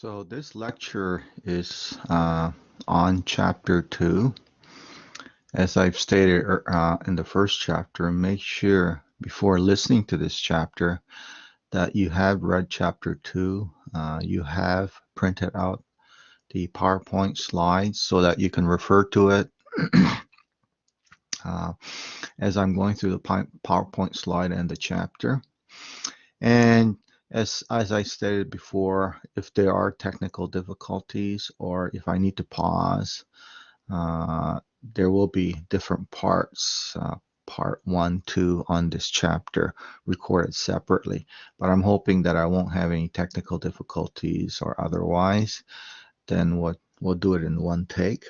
So this lecture is on chapter 2. As I've stated in the first chapter, make sure before listening to this chapter that you have read chapter 2. You have printed out the PowerPoint slides so that you can refer to it uh, as I'm going through the PowerPoint slide and the chapter. And as I stated before, if there are technical difficulties or if I need to pause, there will be different parts, part 1, 2 on this chapter recorded separately. But I'm hoping that I won't have any technical difficulties or otherwise. Then we'll do it in one take.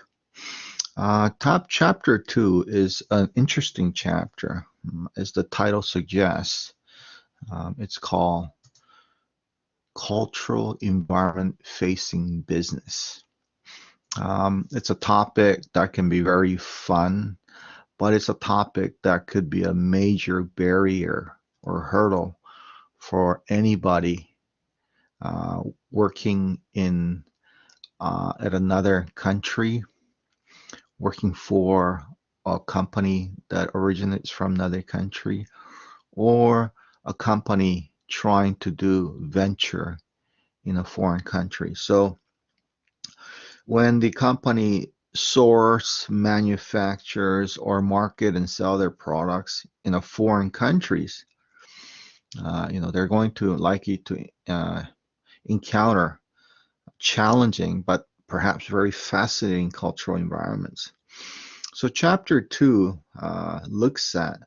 Chapter 2 is an interesting chapter, as the title suggests. It's called Cultural Environment Facing Business. It's a topic that can be very fun, but it's a topic that could be a major barrier or hurdle for anybody working in at another country, working for a company that originates from another country, or a company trying to do venture in a foreign country. So when the company source, manufactures, or market and sell their products in a foreign countries, they're going to likely to encounter challenging but perhaps very fascinating cultural environments. So chapter 2 looks at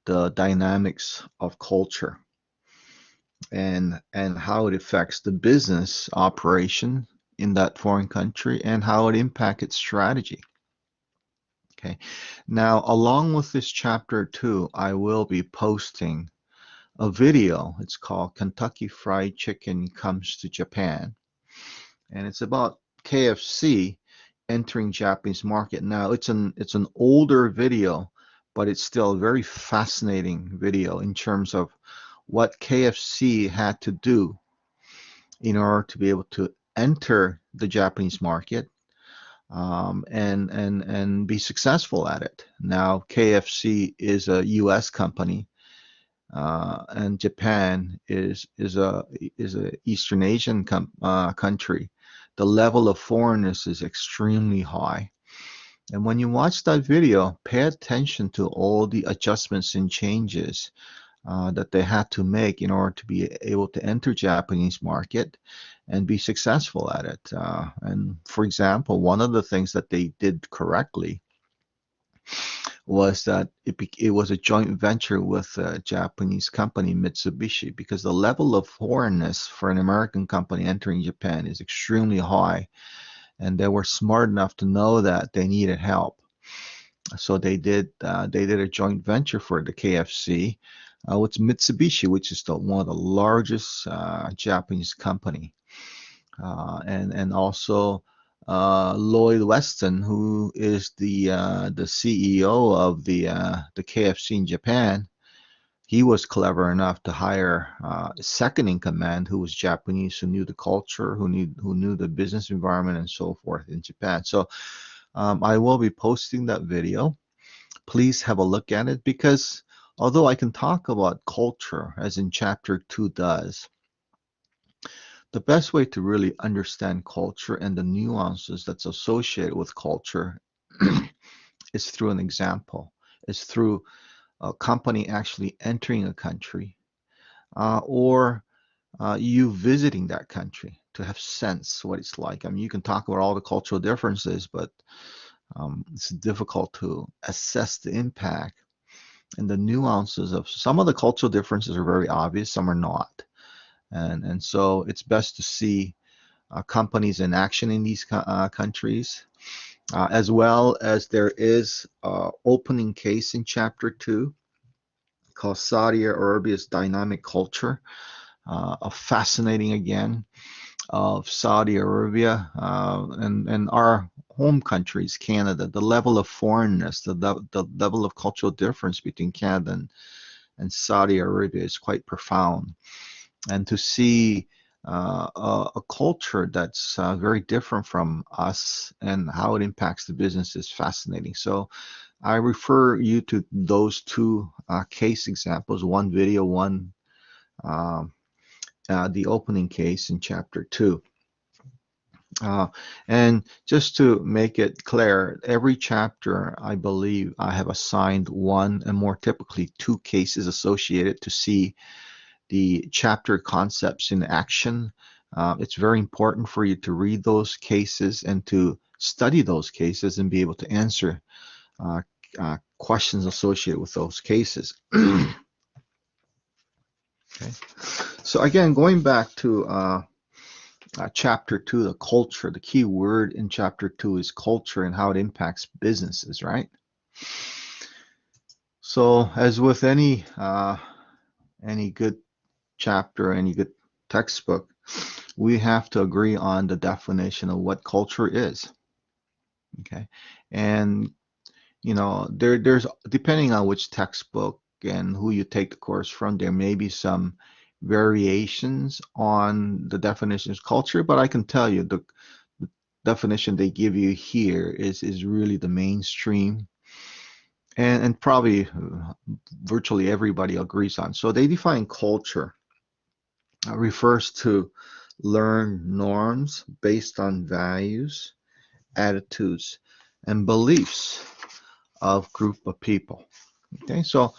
the dynamics of culture and how it affects the business operation in that foreign country and how it impacts its strategy. Okay, now along with this chapter 2, I will be posting a video. It's called Kentucky Fried Chicken Comes to Japan, and it's about KFC entering Japanese market. Now it's an older video, but it's still a very fascinating video in terms of what KFC had to do in order to be able to enter the Japanese market and be successful at it. Now KFC is a U.S. company, and Japan is a Eastern Asian country. The level of foreignness is extremely high. And when you watch that video, pay attention to all the adjustments and changes that they had to make in order to be able to enter Japanese market and be successful at it. And for example, one of the things that they did correctly was that it was a joint venture with a Japanese company, Mitsubishi, because the level of foreignness for an American company entering Japan is extremely high, and they were smart enough to know that they needed help. So they did a joint venture for the KFC with Mitsubishi, which is one of the largest Japanese company, and also Lloyd Weston, who is the CEO of the KFC in Japan. He was clever enough to hire a second in command who was Japanese, who knew the culture, who knew the business environment and so forth in Japan. So I will be posting that video. Please have a look at it, because although I can talk about culture as in chapter 2 does, the best way to really understand culture and the nuances that's associated with culture is through an example, is through a company actually entering a country, or you visiting that country to have sense what it's like. I mean, you can talk about all the cultural differences, but it's difficult to assess the impact and the nuances of some of the cultural differences are very obvious, some are not. And so it's best to see companies in action in these countries, as well as there is an opening case in chapter 2 called Saudi Arabia's Dynamic Culture, a fascinating again of Saudi Arabia and our home countries, Canada. The level of foreignness, the level of cultural difference between Canada and Saudi Arabia is quite profound. And to see a culture that's very different from us, and how it impacts the business is fascinating. So I refer you to those two case examples, one video, one um, the opening case in chapter 2. And just to make it clear, every chapter, I believe, I have assigned one and more typically two cases associated to see the chapter concepts in action. It's very important for you to read those cases and to study those cases and be able to answer questions associated with those cases. Okay. So again, going back to chapter 2, the culture, the key word in chapter 2 is culture and how it impacts businesses, right? So as with any good chapter, any good textbook, we have to agree on the definition of what culture is. Okay. And there's, depending on which textbook and who you take the course from, there may be some variations on the definitions of culture, but I can tell you the definition they give you here is really the mainstream, and probably virtually everybody agrees on. So they define culture refers to learned norms based on values, attitudes, and beliefs of group of people. Okay, so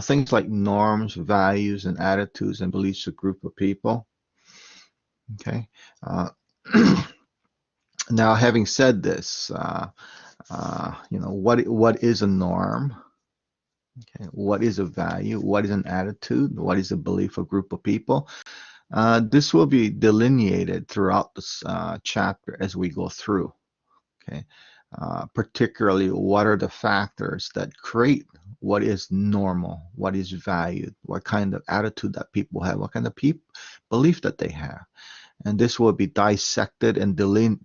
things like norms, values, and attitudes and beliefs of group of people. Okay, now having said this, what is a norm? Okay, what is a value? What is an attitude? What is a belief of group of people? This will be delineated throughout this chapter as we go through. Okay, particularly what are the factors that create what is normal, what is valued, what kind of attitude that people have, what kind of belief that they have. And this will be dissected and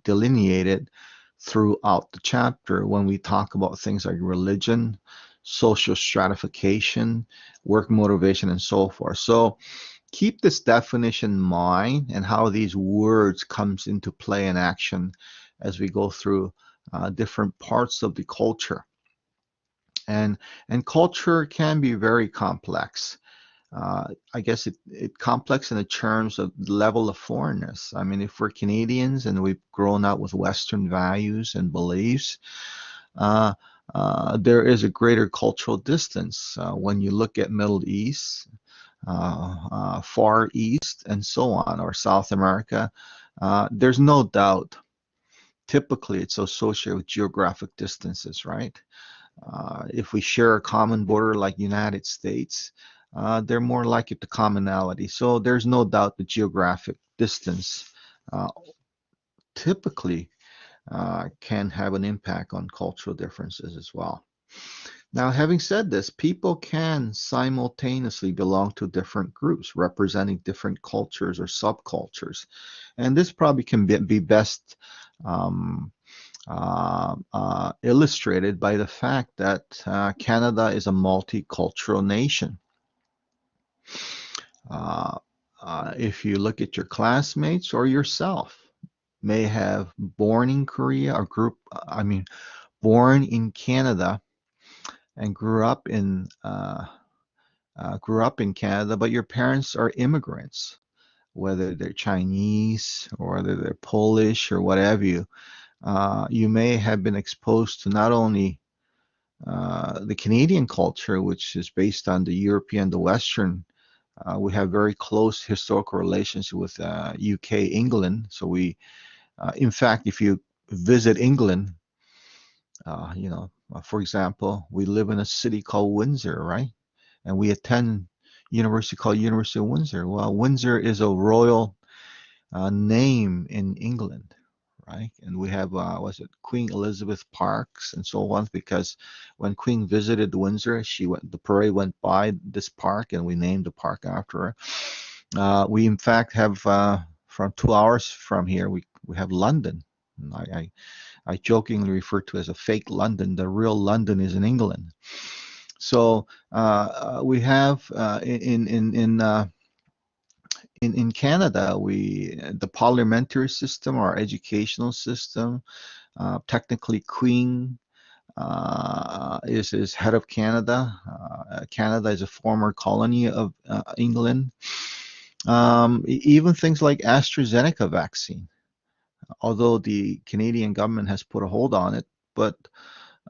delineated throughout the chapter when we talk about things like religion, social stratification, work motivation, and so forth. So keep this definition in mind and how these words comes into play in action as we go through different parts of the culture. And culture can be very complex. I guess it complex in the terms of the level of foreignness. I mean, if we're Canadians and we've grown up with Western values and beliefs, there is a greater cultural distance when you look at Middle East, Far East, and so on, or South America. There's no doubt. Typically, it's associated with geographic distances, right? If we share a common border like United States, they're more likely to commonality. So there's no doubt the geographic distance typically can have an impact on cultural differences as well. Now, having said this, people can simultaneously belong to different groups representing different cultures or subcultures. And this probably can be best illustrated by the fact that Canada is a multicultural nation. If you look at your classmates or yourself, may have born in Korea or born in Canada and grew up in Canada, but your parents are immigrants, whether they're Chinese or whether they're Polish or whatever you may have been exposed to not only the Canadian culture, which is based on the European, the Western. We have very close historical relations with UK, England. So in fact, if you visit England, for example, we live in a city called Windsor, right? And we attend university called University of Windsor. Well, Windsor is a royal name in England, right? And we have, Queen Elizabeth Parks and so on, because when Queen visited Windsor, the parade went by this park, and we named the park after her. We in fact have, from 2 hours from here, we have London. I jokingly refer to as a fake London. The real London is in England. So we have in Canada, the parliamentary system, our educational system, technically Queen is head of Canada. Canada is a former colony of England. Even things like AstraZeneca vaccine, although the Canadian government has put a hold on it, but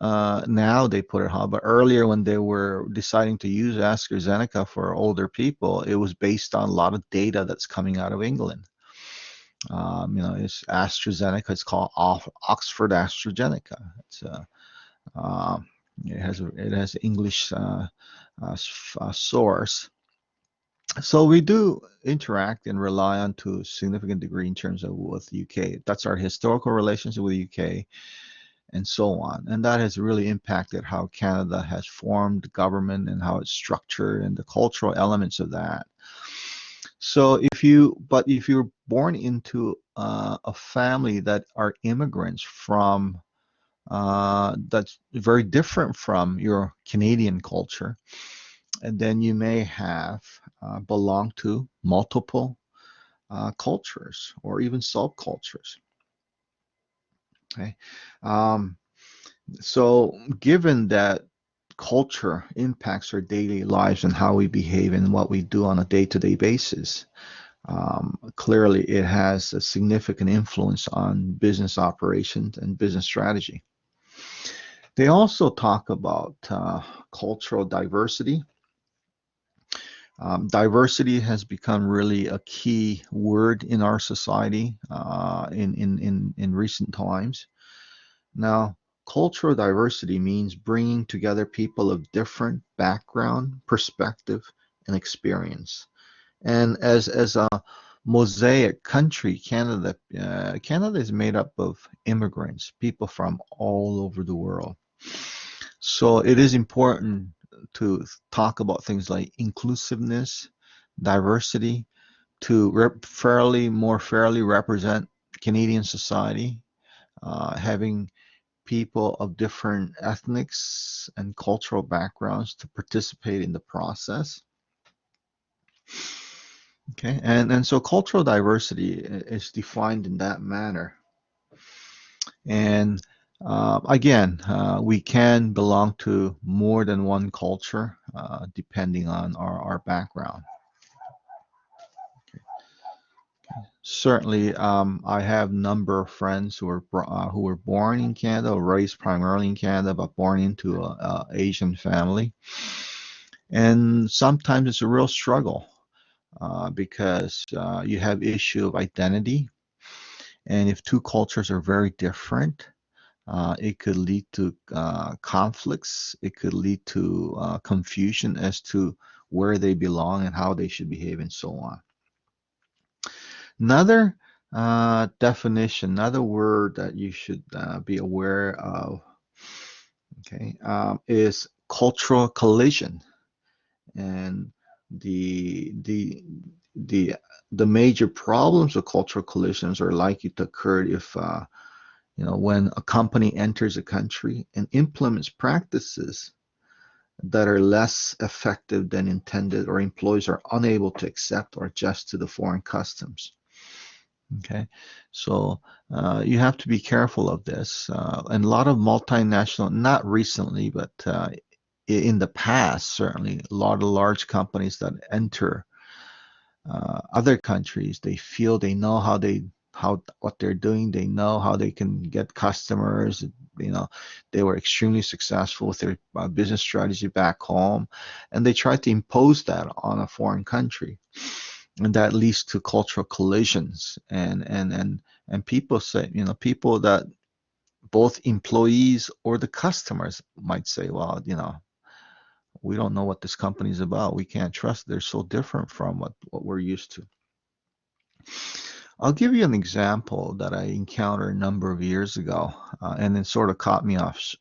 now they put it on. But earlier, when they were deciding to use AstraZeneca for older people, it was based on a lot of data that's coming out of England. It's AstraZeneca. It's called Oxford AstraZeneca. Uh, it has English source. So we do interact and rely on to a significant degree in terms of with the UK. That's our historical relationship with the UK and so on. And that has really impacted how Canada has formed government and how it's structured and the cultural elements of that. So if you're born into a family that are immigrants from that's very different from your Canadian culture, and then you may have belonged to multiple cultures or even subcultures. Okay, um, so given that culture impacts our daily lives and how we behave and what we do on a day-to-day basis, clearly it has a significant influence on business operations and business strategy. They also talk about cultural diversity. Diversity has become really a key word in our society in recent times. Now, cultural diversity means bringing together people of different background, perspective, and experience. And as a mosaic country, Canada is made up of immigrants, people from all over the world. So it is important to talk about things like inclusiveness, diversity, to more fairly represent Canadian society, having people of different ethnics and cultural backgrounds to participate in the process. Okay, and so cultural diversity is defined in that manner. And again, we can belong to more than one culture depending on our background. Certainly, I have a number of friends who were born in Canada, or raised primarily in Canada, but born into a Asian family. And sometimes it's a real struggle because you have issue of identity, and if two cultures are very different, it could lead to conflicts. It could lead to confusion as to where they belong and how they should behave, and so on. Another definition, another word that you should be aware of, okay, is cultural collision. And the the the the major problems of cultural collisions are likely to occur if when a company enters a country and implements practices that are less effective than intended, or employees are unable to accept or adjust to the foreign customs. Okay, so you have to be careful of this. And a lot of multinational, not recently, but in the past, certainly, a lot of large companies that enter other countries, they feel they know how what they're doing. They know how they can get customers. They were extremely successful with their business strategy back home, and they try to impose that on a foreign country, and that leads to cultural collisions. And people say, people that both employees or the customers might say, well, we don't know what this company is about. We can't trust. They're so different from what we're used to. I'll give you an example that I encountered a number of years ago, and it sort of caught me off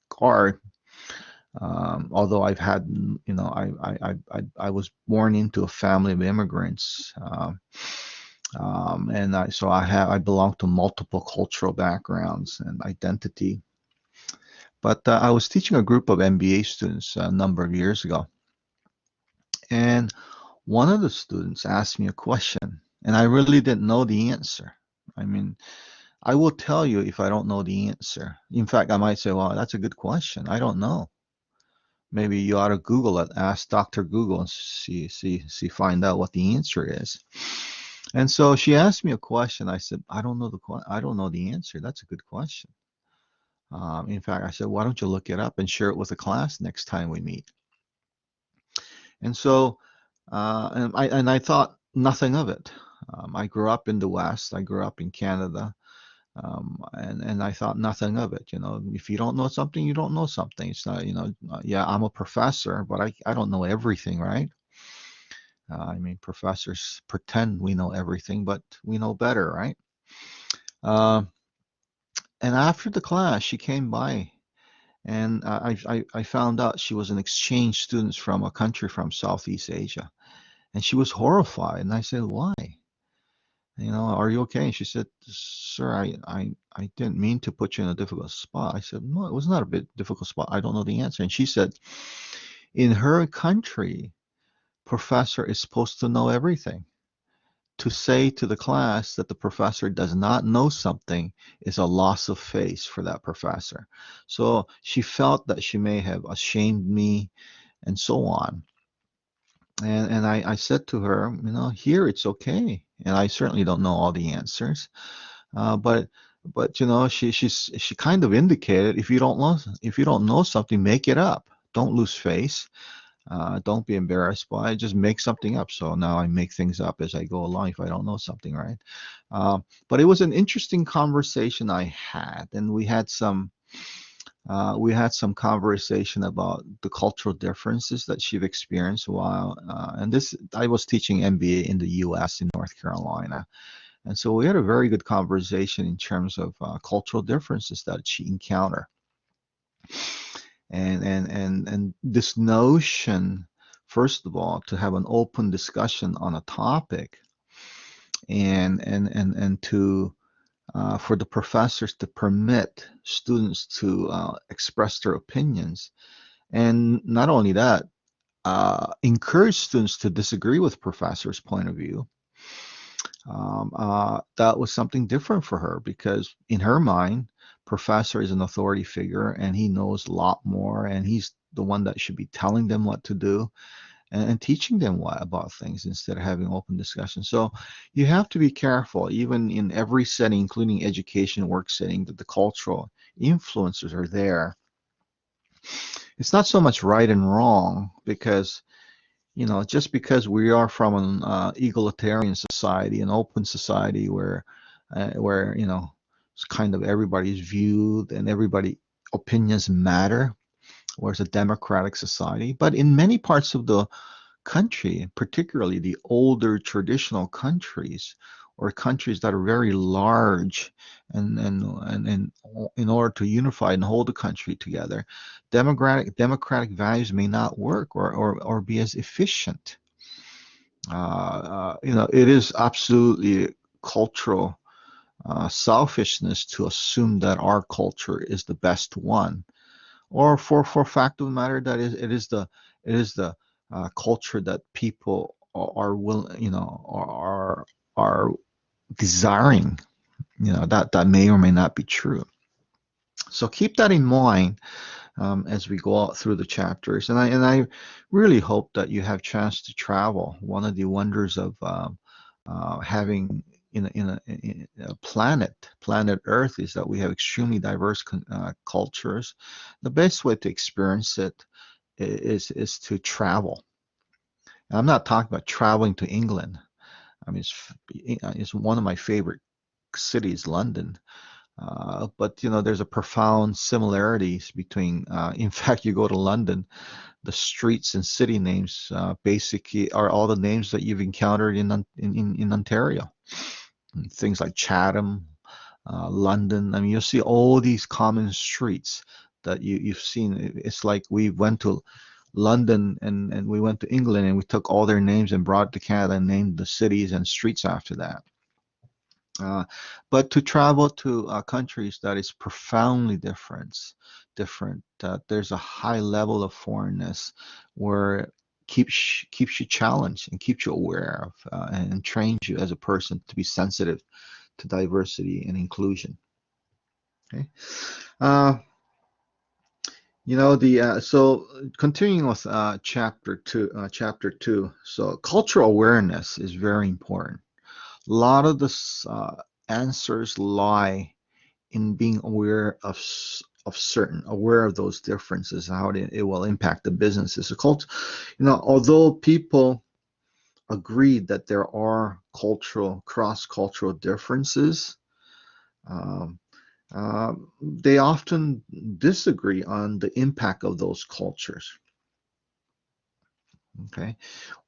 guard. Although I've had, I was born into a family of immigrants, and I belong to multiple cultural backgrounds and identity. But I was teaching a group of MBA students a number of years ago, and one of the students asked me a question. And I really didn't know the answer. I mean, I will tell you if I don't know the answer. In fact, I might say, well, that's a good question. I don't know. Maybe you ought to Google it, ask Dr. Google and find out what the answer is. And so she asked me a question. I said, I don't know the answer. That's a good question. In fact, I said, why don't you look it up and share it with the class next time we meet? And so, and I thought nothing of it. I grew up in the West. I grew up in Canada. And I thought nothing of it. You know, if you don't know something, you don't know something. It's not, yeah, I'm a professor, but I don't know everything, right? I mean, professors pretend we know everything, but we know better, right? Uh, and after the class, she came by, and I found out she was an exchange student from a country from Southeast Asia, and she was horrified. And I said, "Why? Are you okay?" And she said, "Sir, I didn't mean to put you in a difficult spot." I said, "No, it was not a bit difficult spot. I don't know the answer." And she said, "In her country, professor is supposed to know everything. To say to the class that the professor does not know something is a loss of face for that professor." So she felt that she may have ashamed me and so on. And I said to her, here it's okay. And I certainly don't know all the answers. But she kind of indicated, if you don't know something, make it up. Don't lose face. Don't be embarrassed by it. Just make something up. So now I make things up as I go along if I don't know something, right? But it was an interesting conversation I had, and we had some conversation about the cultural differences that she've experienced while, and this, I was teaching MBA in the US in North Carolina. And so we had a very good conversation in terms of cultural differences that she encountered. And this notion, first of all, to have an open discussion on a topic and to for the professors to permit students to express their opinions. And not only that, encourage students to disagree with professors' point of view. That was something different for her because in her mind, professor is an authority figure and he knows a lot more and he's the one that should be telling them what to do and teaching them about things instead of having open discussion. So you have to be careful, even in every setting, including education, work setting, that the cultural influences are there. It's not so much right and wrong because just because we are from an egalitarian society, an open society where it's kind of everybody's viewed and everybody opinions matter, whereas a democratic society. But in many parts of the country, particularly the older traditional countries or countries that are very large and in order to unify and hold the country together, democratic values may not work or be as efficient. It is absolutely cultural selfishness to assume that our culture is the best one, or for fact of the matter that it is the culture that people are willing, are desiring. That may or may not be true. So keep that in mind as we go out through the chapters. And I really hope that you have chance to travel. One of the wonders of having in a planet Earth, is that we have extremely diverse cultures. The best way to experience it is to travel. And I'm not talking about traveling to England. I mean, it's one of my favorite cities, London. But there's a profound similarities between. In fact, you go to London, the streets and city names basically are all the names that you've encountered in Ontario. Things like Chatham, London. I mean, you'll see all these common streets that you've seen. It's like we went to London and we went to England and we took all their names and brought it to Canada and named the cities and streets after that. But to travel to countries that is profoundly different, there's a high level of foreignness where keeps you challenged and keeps you aware of and trains you as a person to be sensitive to diversity and inclusion. Okay. Uh, so continuing with chapter two. So cultural awareness is very important. A lot of the answers lie in being aware of those differences, how it will impact the businesses. So although people agree that there are cross-cultural differences, um, they often disagree on the impact of those cultures. Okay,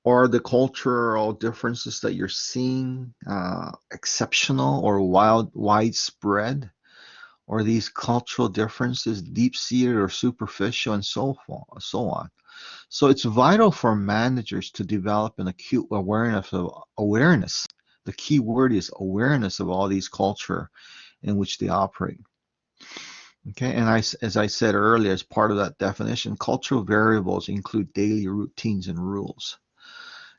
are the cultural differences that you're seeing exceptional or widespread? Or these cultural differences deep-seated or superficial, and so on. So it's vital for managers to develop an acute awareness. The key word is awareness of all these culture in which they operate. Okay, and as I said earlier, as part of that definition, cultural variables include daily routines and rules,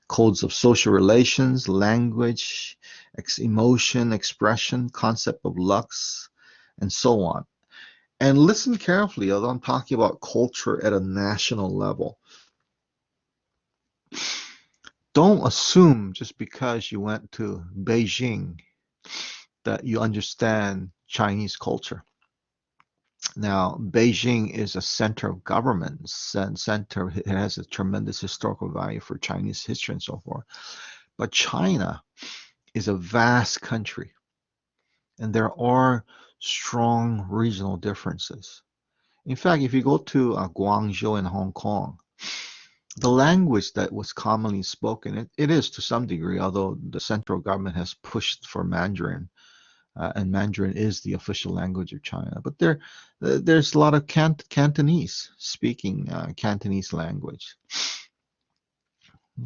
codes of social relations, language, emotion, expression, concept of lux, and so on. And listen carefully, although I'm talking about culture at a national level. Don't assume just because you went to Beijing that you understand Chinese culture. Now, Beijing is a center of government, it has a tremendous historical value for Chinese history and so forth. But China is a vast country, and there are strong regional differences. In fact, if you go to Guangzhou in Hong Kong, the language that was commonly spoken, it is to some degree, although the central government has pushed for Mandarin, and Mandarin is the official language of China. But there's a lot of Cantonese speaking Cantonese language.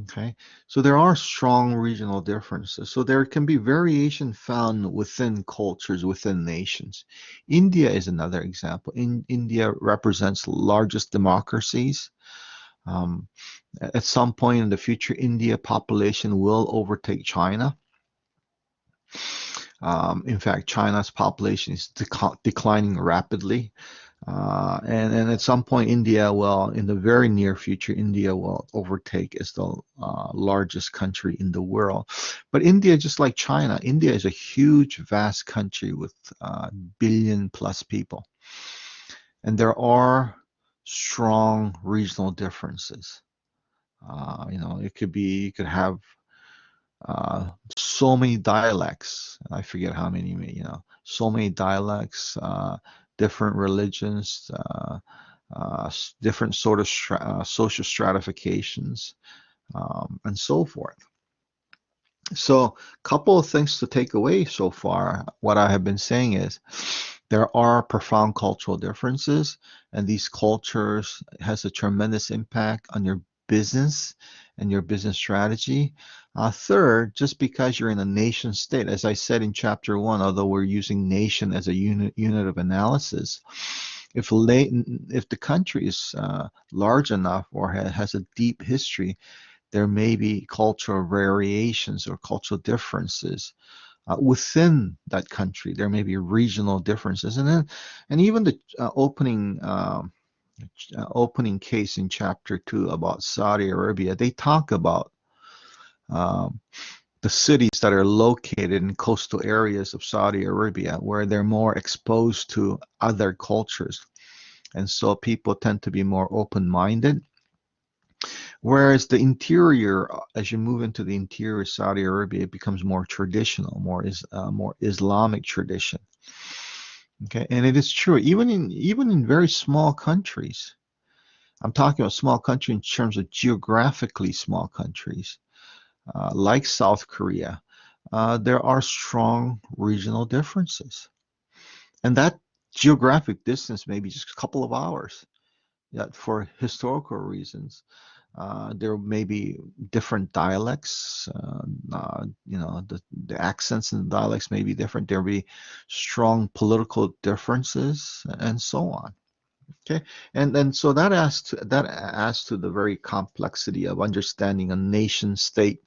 Okay, so there are strong regional differences. So there can be variation found within cultures, within nations. India is another example. India represents the largest democracies. Um, at some point in the future, India population will overtake China. In fact, China's population is declining rapidly. And at some point, India will, in the very near future, India will overtake as the largest country in the world. But India, just like China, India is a huge, vast country with billion plus people. And there are strong regional differences. It could be, you could have so many dialects. I forget how many, so many dialects, different religions, different sort of social stratifications, and so forth. So, a couple of things to take away so far. What I have been saying is there are profound cultural differences, and these cultures has a tremendous impact on your business and your business strategy. Third, just because you're in a nation state, as I said in chapter 1, although we're using nation as a unit of analysis, if the country is large enough or has a deep history, there may be cultural variations or cultural differences within that country. There may be regional differences, and even the opening case in chapter 2 about Saudi Arabia, they talk about um, the cities that are located in coastal areas of Saudi Arabia where they're more exposed to other cultures, and so people tend to be more open-minded. Whereas the interior, as you move into the interior of Saudi Arabia, it becomes more traditional, more Islamic tradition. Okay, and it is true even in very small countries. I'm talking about small country in terms of geographically small countries, like South Korea. There are strong regional differences, and that geographic distance may be just a couple of hours. Yet for historical reasons, there may be different dialects. The accents and the dialects may be different. There will be strong political differences, and so on. Okay, and so that adds to the very complexity of understanding a nation state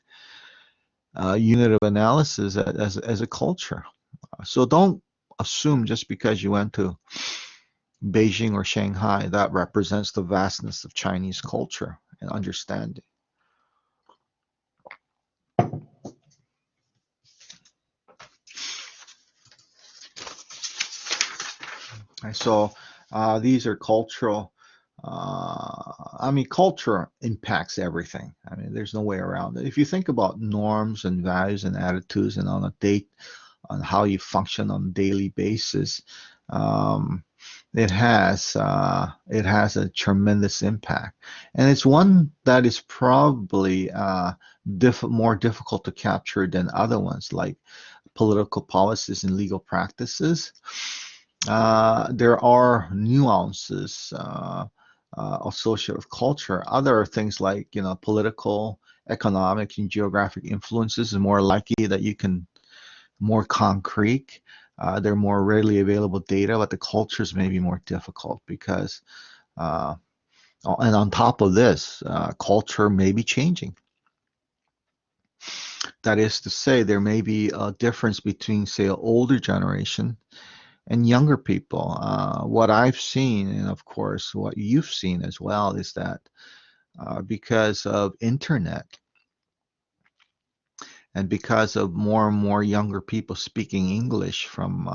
unit of analysis as a culture. So don't assume just because you went to Beijing or Shanghai that represents the vastness of Chinese culture and understanding. And so these are cultural. I mean, culture impacts everything. I mean, there's no way around it. If you think about norms and values and attitudes, and on how you function on a daily basis, um, it has a tremendous impact, and it's one that is probably more difficult to capture than other ones, like political policies and legal practices. There are nuances associated with culture. Other things like, political, economic, and geographic influences is more likely that you can more concrete. They're more readily available data, but the cultures may be more difficult because, uh, and on top of this, culture may be changing. That is to say, there may be a difference between, say, an older generation and younger people. What I've seen, and of course what you've seen as well, is that because of internet and because of more and more younger people speaking English from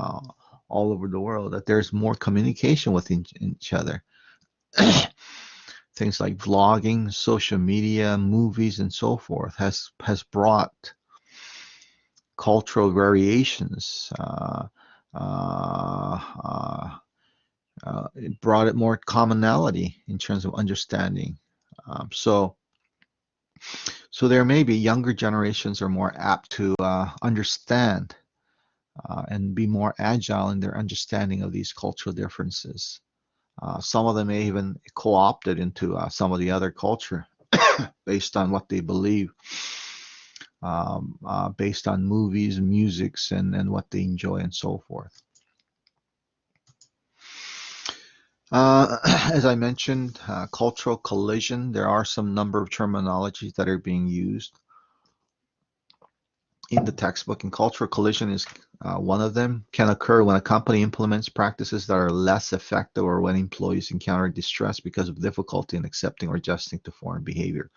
all over the world, that there's more communication with each other. Things like vlogging, social media, movies, and so forth has brought cultural variations. Uh, uh, it brought it more commonality in terms of understanding. Um, so, so there may be younger generations are more apt to understand and be more agile in their understanding of these cultural differences. Some of them may even co-opt it into some of the other culture based on what they believe, based on movies, musics, and what they enjoy and so forth. As I mentioned, cultural collision, there are some number of terminologies that are being used in the textbook, and cultural collision is one of them. Can occur when a company implements practices that are less effective or when employees encounter distress because of difficulty in accepting or adjusting to foreign behavior.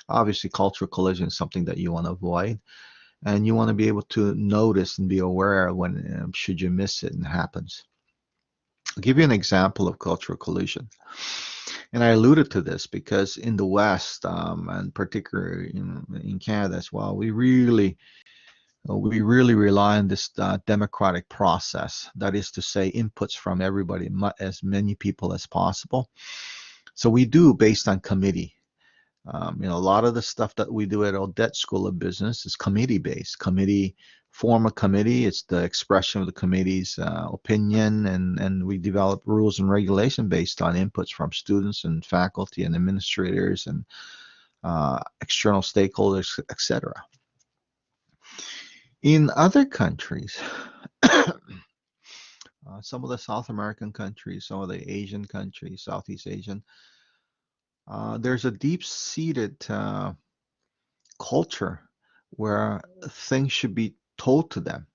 Obviously, cultural collision is something that you want to avoid, and you want to be able to notice and be aware when should you miss it and it happens. I'll give you an example of cultural collision. And I alluded to this because in the West, and particularly in Canada as well, we really rely on this democratic process. That is to say, inputs from everybody, as many people as possible. So we do based on committee. A lot of the stuff that we do at Odette School of Business is committee based. Form a committee. It's the expression of the committee's opinion, and we develop rules and regulation based on inputs from students and faculty and administrators and external stakeholders, etc. In other countries, some of the South American countries, some of the Asian countries, Southeast Asian, there's a deep-seated culture where things should be told to them,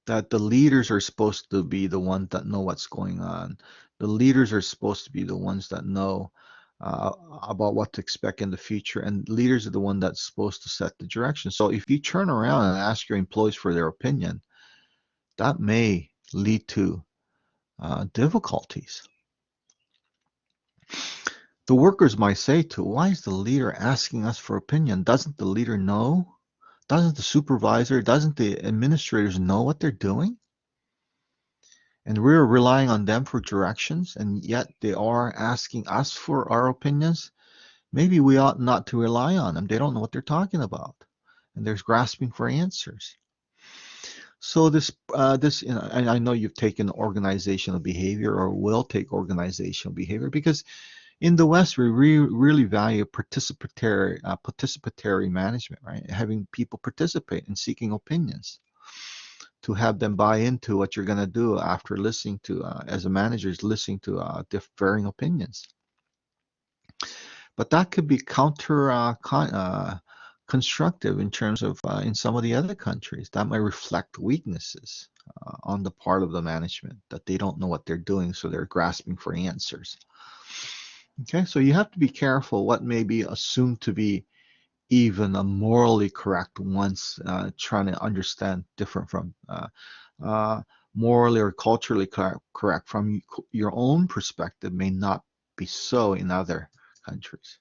that the leaders are supposed to be the ones that know what's going on. The leaders are supposed to be the ones that know uh, about what to expect in the future, and leaders are the one that's supposed to set the direction. So if you turn around and ask your employees for their opinion, that may lead to difficulties. The workers might say to, why is the leader asking us for opinion? Doesn't the leader know? Doesn't the supervisor, doesn't the administrators know what they're doing? And we're relying on them for directions, and yet they are asking us for our opinions. Maybe we ought not to rely on them. They don't know what they're talking about, and they're grasping for answers. So and I know you've taken organizational behavior or will take organizational behavior, because in the West, we really value participatory management, right? Having people participate in seeking opinions. to have them buy into what you're going to do after listening to, as a manager, is listening to varying opinions. But that could be constructive in terms of in some of the other countries. That might reflect weaknesses on the part of the management, that they don't know what they're doing, so they're grasping for answers. Okay, so you have to be careful what may be assumed to be even a morally correct once trying to understand different from morally or culturally correct from your own perspective may not be so in other countries.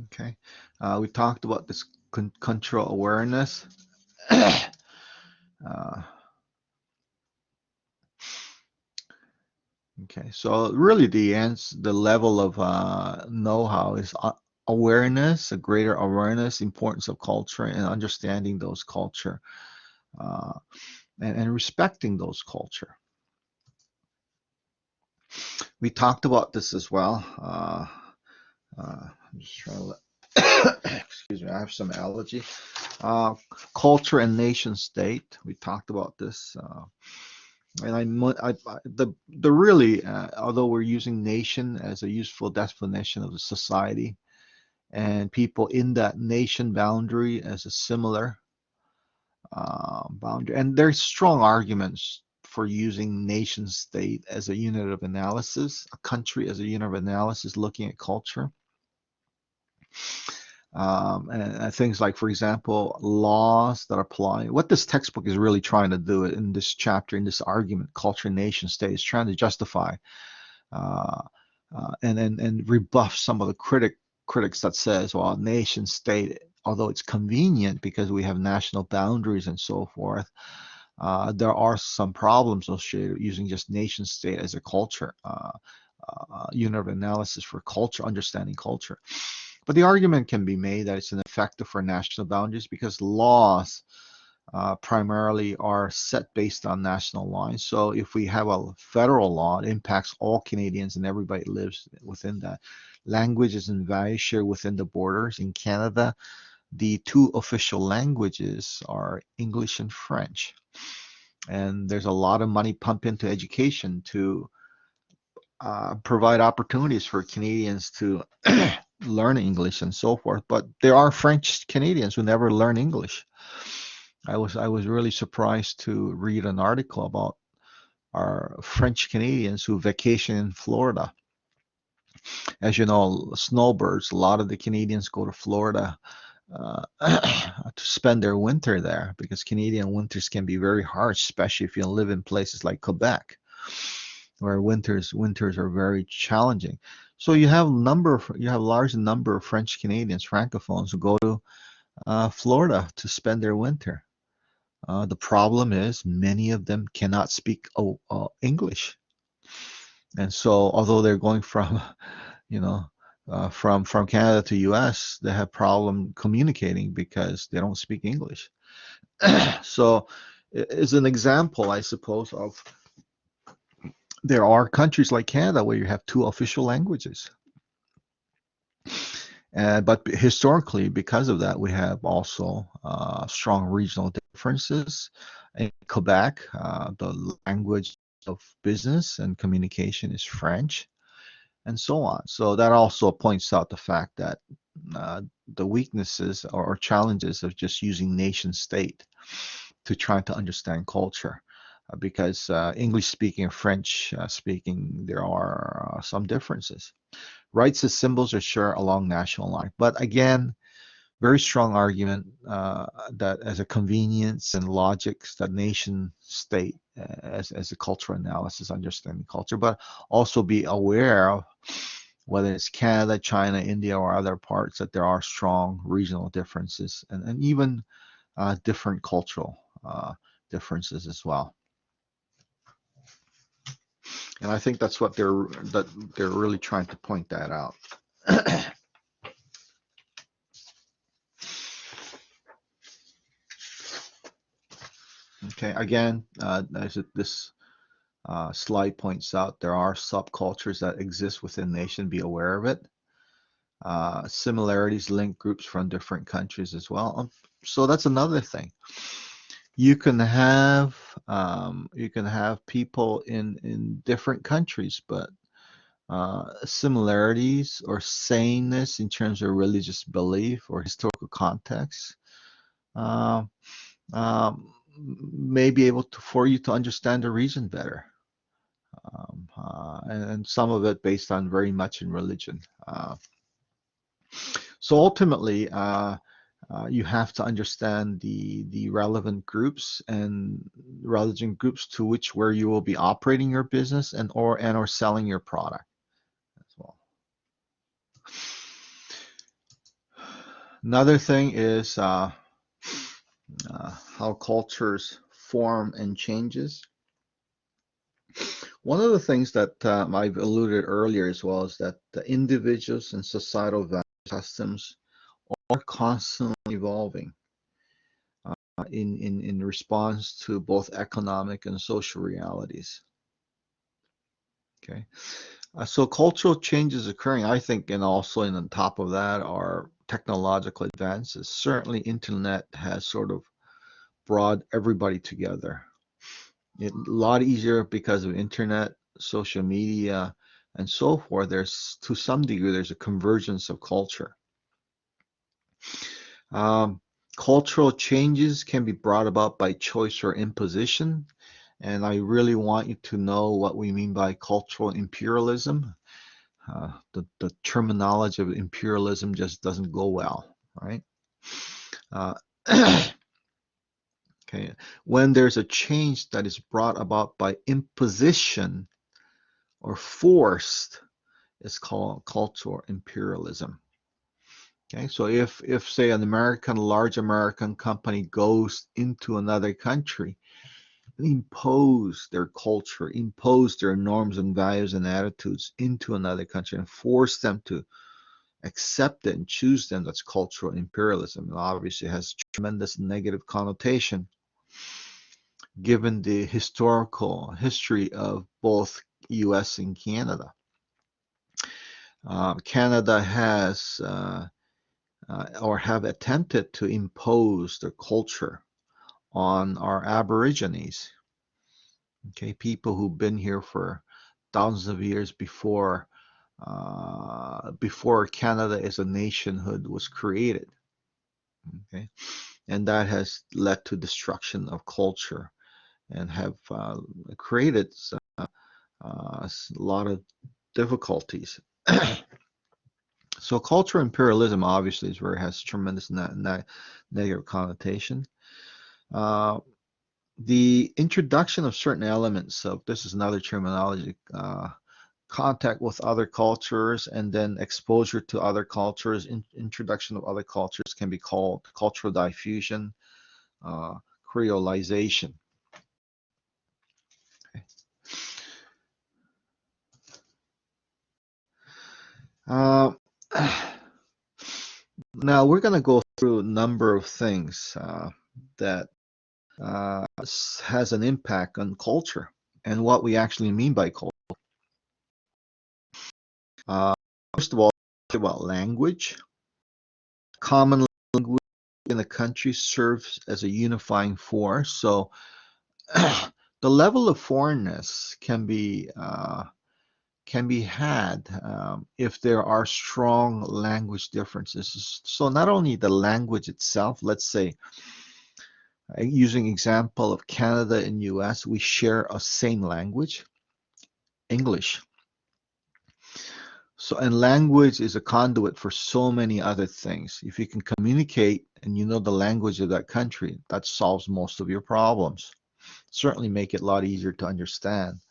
Okay, we talked about this cultural awareness. Okay, so really the level of know-how is awareness, a greater awareness, importance of culture, and understanding those culture, uh, and respecting those culture. We talked about this as well. I'm just trying to excuse me, I have some allergy. Culture and nation state. We talked about this. And the really, although we're using nation as a useful definition of the society, and people in that nation boundary as a similar boundary, and there's strong arguments for using nation state as a unit of analysis, a country as a unit of analysis, looking at culture. And things like, for example, laws that apply. What this textbook is really trying to do in this chapter, in this argument, culture, nation, state, is trying to justify uh, and rebuff some of the critics that says, well, nation state, although it's convenient because we have national boundaries and so forth, there are some problems associated with using just nation state as a culture unit of analysis for culture, understanding culture. But the argument can be made that it's ineffective for national boundaries because laws primarily are set based on national lines. So if we have a federal law, it impacts all Canadians and everybody lives within that. Languages and values share within the borders. In Canada, the two official languages are English and French. And there's a lot of money pumped into education to provide opportunities for Canadians to learn English and so forth. But there are French Canadians who never learn English. I was really surprised to read an article about our French Canadians who vacation in Florida. As you know, snowbirds, a lot of the Canadians go to Florida to spend their winter there because Canadian winters can be very harsh, especially if you live in places like Quebec, where winters are very challenging. So you have a large number of French Canadians, francophones, who go to Florida to spend their winter. The problem is many of them cannot speak English, and so although they're going from, you know, from Canada to U.S., they have problem communicating because they don't speak English. So, as an example, I suppose, of there are countries like Canada where you have two official languages. But historically, because of that, we have also strong regional differences. In Quebec, the language of business and communication is French, and so on. So that also points out the fact that the weaknesses or challenges of just using nation state to try to understand culture. Because English speaking and French speaking, there are some differences. Rights as symbols are shared along national line. But again, very strong argument that as a convenience and logics, that nation state as a cultural analysis, understanding culture, but also be aware of whether it's Canada, China, India, or other parts, that there are strong regional differences and even different cultural differences as well. And I think that's what they're really trying to point that out. Okay, again, as this slide points out, there are subcultures that exist within nation. Be aware of it. Similarities link groups from different countries as well. So that's another thing. You can have people in different countries, but similarities or sameness in terms of religious belief or historical context uh, may be able to for you to understand the reason better. And some of it based on very much in religion. So ultimately, you have to understand the relevant groups and relevant groups to which where you will be operating your business and or selling your product as well. Another thing is how cultures form and changes. One of the things that I've alluded earlier as well is that the individuals and societal value systems are constantly evolving in response to both economic and social realities. Okay, so cultural changes occurring, I think, and also on top of that are technological advances. Certainly, internet has sort of brought everybody together. A lot easier because of internet, social media, and so forth. There's to some degree there's a convergence of culture. Um, Cultural changes can be brought about by choice or imposition, and I really want you to know what we mean by cultural imperialism. The terminology of imperialism just doesn't go well, right? Uh, okay, when there's a change that is brought about by imposition or forced, it's called cultural imperialism. Okay, so if say an large American company goes into another country, impose their culture, impose their norms and values and attitudes into another country and force them to accept it and choose them, that's cultural imperialism. It obviously has tremendous negative connotation given the historical history of both US and Canada. Canada has or have attempted to impose their culture on our Aborigines, okay, people who've been here for thousands of years before Canada as a nationhood was created, okay, and that has led to destruction of culture and have created a lot of difficulties. So cultural imperialism obviously is where it has tremendous negative connotation. Uh, the introduction of certain elements of this is another terminology, contact with other cultures and then exposure to other cultures, introduction of other cultures can be called cultural diffusion, uh, creolization. Okay. Uh, Now we're going to go through a number of things that has an impact on culture and what we actually mean by culture. Uh, First of all, about language. Common language in a country serves as a unifying force. So the level of foreignness can be had if there are strong language differences. So not only the language itself, let's say, using example of Canada and US, we share a same language, English. So, and language is a conduit for so many other things. If you can communicate and you know the language of that country, that solves most of your problems. Certainly make it a lot easier to understand,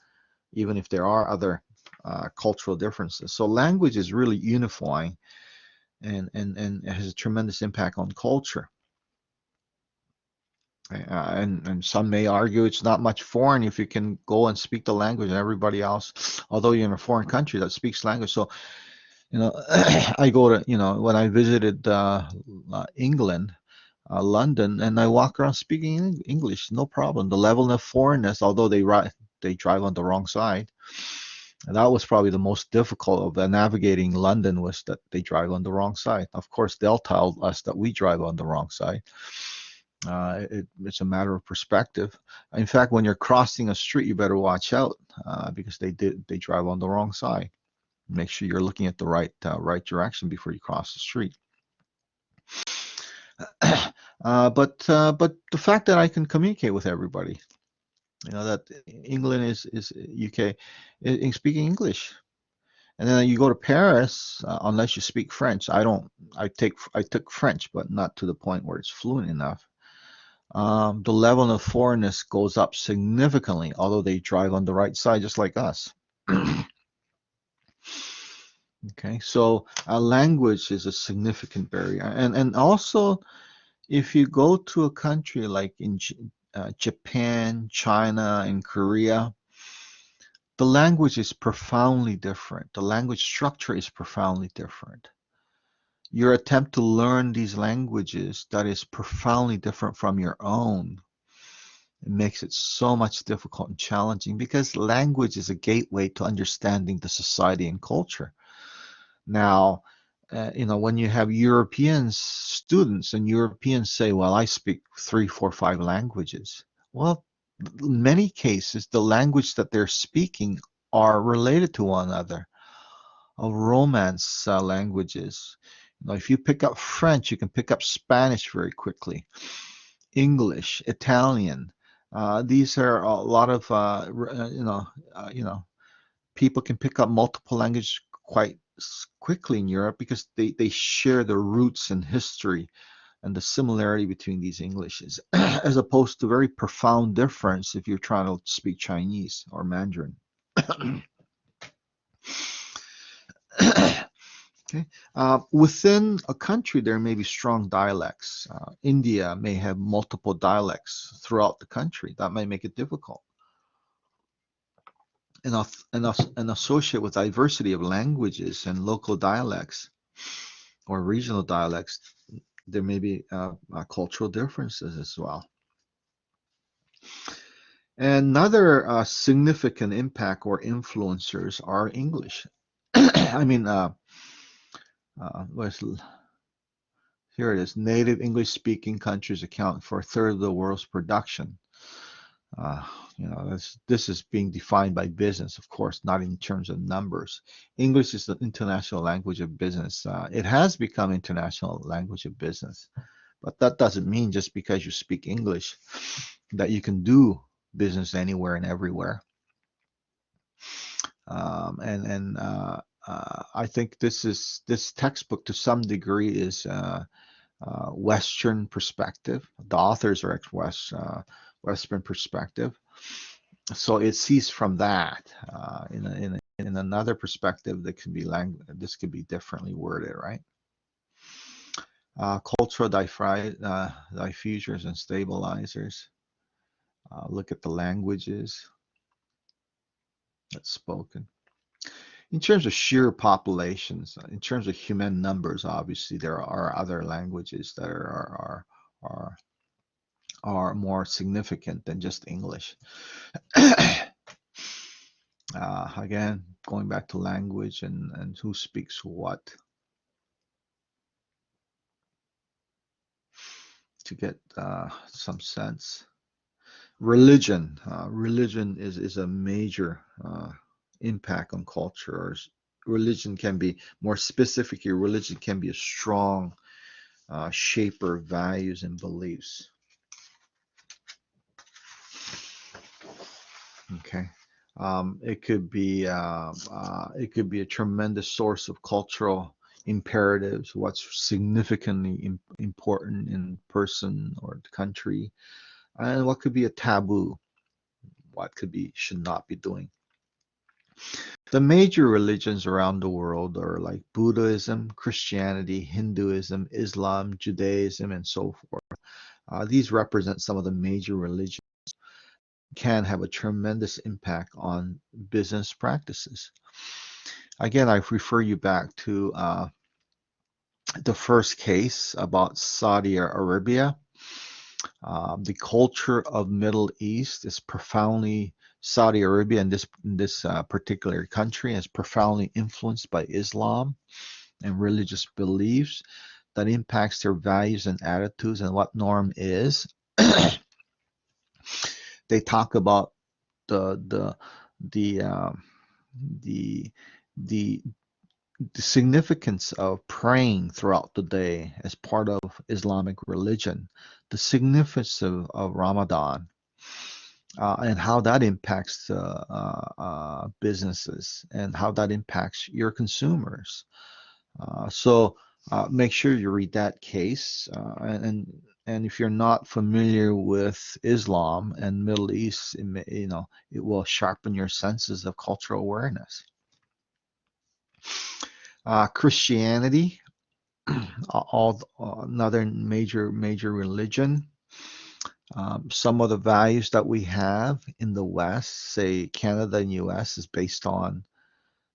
even if there are other cultural differences. So language is really unifying and has a tremendous impact on culture. And some may argue it's not much foreign if you can go and speak the language and everybody else, although you're in a foreign country that speaks language. So, I go to, when I visited England, London, and I walk around speaking English, no problem. The level of foreignness, although they drive on the wrong side, And that was probably the most difficult of the navigating London, was that they drive on the wrong side. Of course, they'll tell us that we drive on the wrong side. It's a matter of perspective. In fact, when you're crossing a street, you better watch out because they drive on the wrong side. Make sure you're looking at the right direction before you cross the street. But the fact that I can communicate with everybody, that England is UK, speaking English. And then you go to Paris, unless you speak French. I don't. I took French, but not to the point where it's fluent enough. The level of foreignness goes up significantly, although they drive on the right side just like us. Okay, so language is a significant barrier, and also if you go to a country like in Japan, China, and Korea, the language is profoundly different. The language structure is profoundly different. Your attempt to learn these languages that is profoundly different from your own, it makes it so much difficult and challenging, because language is a gateway to understanding the society and culture. Now, when you have European students and Europeans say, well, I speak 3, 4, 5 languages. Well, in many cases, the language that they're speaking are related to one another, of Romance languages. If you pick up French, you can pick up Spanish very quickly. English, Italian. These are a lot of people can pick up multiple languages quite quickly in Europe, because they share the roots and history and the similarity between these Englishes, as opposed to very profound difference if you're trying to speak Chinese or Mandarin. Okay. Within a country, there may be strong dialects. India may have multiple dialects throughout the country. That might make it difficult. And associate with diversity of languages and local dialects or regional dialects, there may be cultural differences as well. Another significant impact or influencers are English. I mean, here it is. Native English-speaking countries account for a third of the world's production. Uh, this is being defined by business, of course, not in terms of numbers. English is the international language of business. It has become international language of business, but that doesn't mean just because you speak English that you can do business anywhere and everywhere. I think this textbook to some degree is Western perspective. The authors are Western perspective, so it sees from that. In another perspective, that could be this could be differently worded, right? Cultural diffusers and stabilizers. Look at the languages that's spoken. In terms of sheer populations, in terms of human numbers, obviously there are other languages that are more significant than just English. Again, going back to language and who speaks what, to get some sense. Religion. Religion is a major impact on culture. Religion can be, more specifically, religion can be a strong shaper of values and beliefs. Okay. It could be a tremendous source of cultural imperatives, what's significantly important in person or the country, and what could be a taboo, what should not be doing. The major religions around the world are like Buddhism, Christianity, Hinduism, Islam, Judaism, and so forth. These represent some of the major religions, can have a tremendous impact on business practices. Again, I refer you back to the first case about Saudi Arabia. The culture of Middle East is profoundly Saudi Arabia and this particular country is profoundly influenced by Islam and religious beliefs that impacts their values and attitudes and what norm is. They talk about the the um, the the the significance of praying throughout the day as part of Islamic religion, the significance of Ramadan, and how that impacts businesses and how that impacts your consumers. So make sure you read that case, and if you're not familiar with Islam and Middle East, it will sharpen your senses of cultural awareness. Christianity, another major religion. Some of the values that we have in the West, say Canada and US, is based on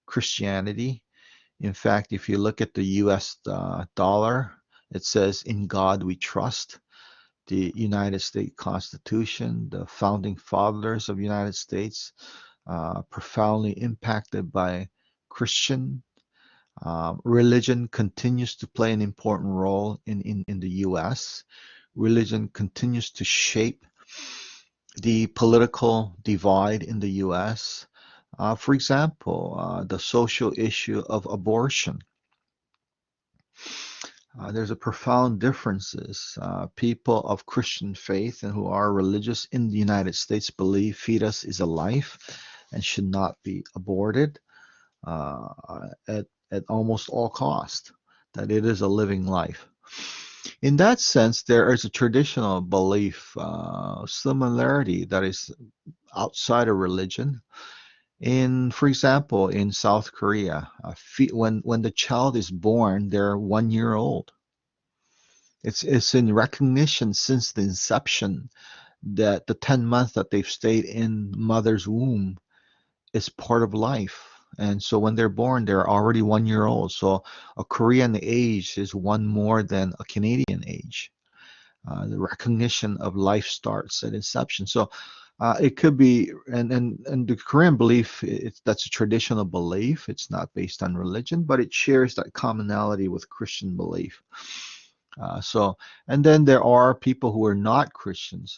Christianity. In fact, if you look at the US dollar, it says, "In God we trust." The United States Constitution, the founding fathers of the United States, profoundly impacted by Christian. Religion continues to play an important role in the US. Religion continues to shape the political divide in the US. For example, the social issue of abortion. There's a profound differences. People of Christian faith and who are religious in the United States believe fetus is a life and should not be aborted uh, at almost all cost, that it is a living life. In that sense, there is a traditional belief similarity that is outside of religion. For example, in South Korea, when the child is born, they're 1 year old. It's in recognition since the inception that the 10 months that they've stayed in mother's womb is part of life. And so when they're born, they're already 1 year old. So a Korean age is one more than a Canadian age. The recognition of life starts at inception. So it could be, and the Korean belief, that's a traditional belief. It's not based on religion, but it shares that commonality with Christian belief. And then there are people who are not Christians,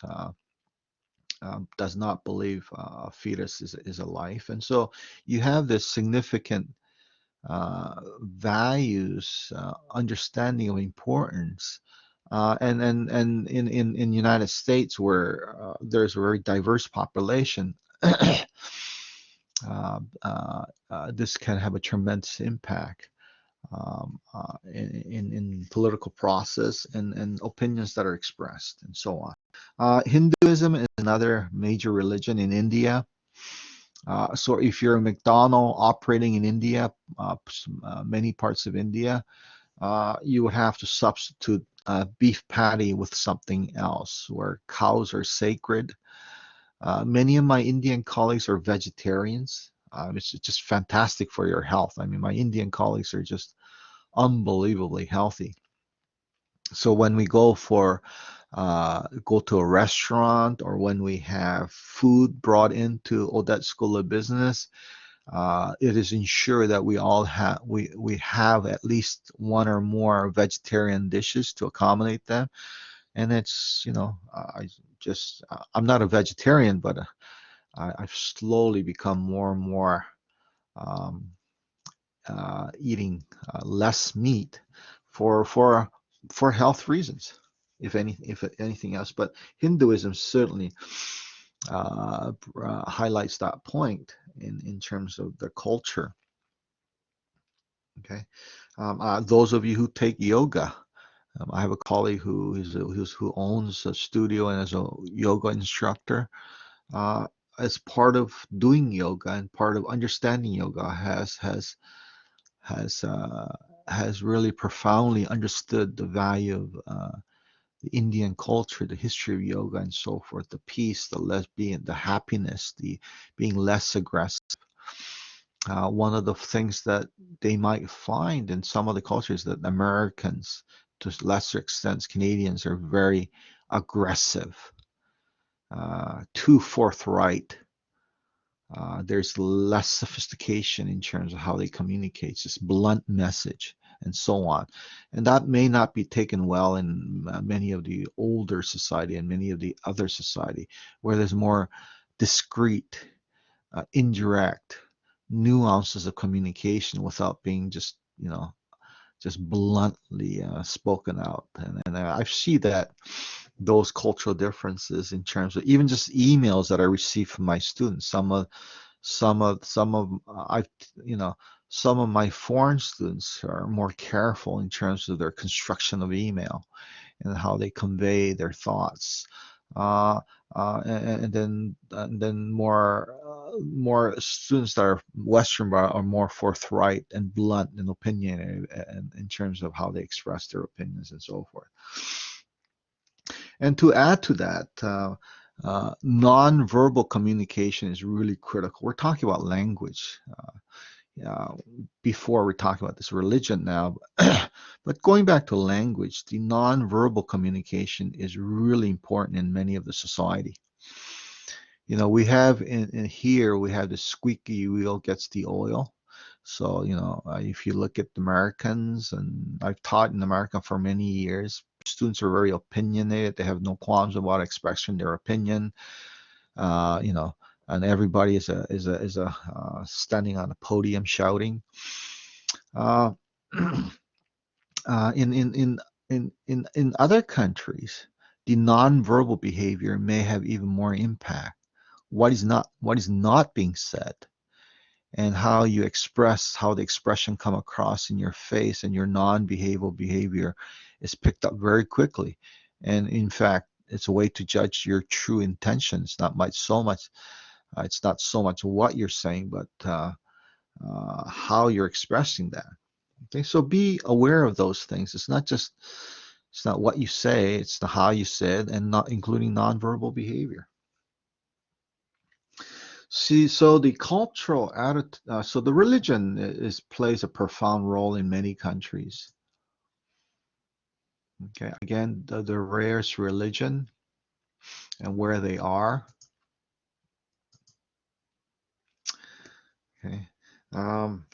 does not believe a fetus is a life, and so you have this significant values, understanding of importance, and in United States where there's a very diverse population, this can have a tremendous impact in political process and opinions that are expressed and so on. Hinduism is another major religion in India. So if you're a McDonald operating in India, many parts of India, you would have to substitute beef patty with something else where cows are sacred. Many of my Indian colleagues are vegetarians. It's just fantastic for your health. I mean, my Indian colleagues are just unbelievably healthy. So when we go to a restaurant or when we have food brought into Odette School of Business, it is ensured that we have at least one or more vegetarian dishes to accommodate them. And it's, I'm not a vegetarian, but I've slowly become more and more um, eating less meat for for for health reasons, if anything else. But Hinduism certainly highlights that point in terms of the culture. Okay, those of you who take yoga, I have a colleague who owns a studio and is a yoga instructor. Uh, as part of doing yoga and part of understanding yoga has uh, has really profoundly understood the value of the Indian culture, the history of yoga, and so forth, the peace, the lesbian, the happiness, the being less aggressive. One of the things that they might find in some of the cultures that Americans, to lesser extents, Canadians are very aggressive, too forthright. There's less sophistication in terms of how they communicate, just blunt message and so on. And that may not be taken well in many of the older society and many of the other society, where there's more discreet, indirect nuances of communication without being just, just bluntly spoken out. And I see that those cultural differences in terms of even just emails that I receive from my students. I've, some of my foreign students are more careful in terms of their construction of email and how they convey their thoughts. And then more students that are Western are more forthright and blunt and opinionated and in terms of how they express their opinions and so forth. And to add to that, non-verbal communication is really critical. We're talking about language. Before we're talking about this religion now, but going back to language, the non-verbal communication is really important in many of the society. We have in here, we have the squeaky wheel gets the oil. So, if you look at the Americans, and I've taught in America for many years, students are very opinionated. They have no qualms about expressing their opinion. And everybody is standing on a podium shouting. Uh, in other countries, the nonverbal behavior may have even more impact. What is not being said, and how you express, how the expression come across in your face and your non-behavioral behavior is picked up very quickly. And in fact, it's a way to judge your true intentions. It's not so much what you're saying, but how you're expressing that. Okay, so be aware of those things. It's not what you say, it's the how you say it, and not including nonverbal behavior. See, so the cultural attitude, so the religion plays a profound role in many countries. Okay, again, the rarest religion and where they are. Okay, some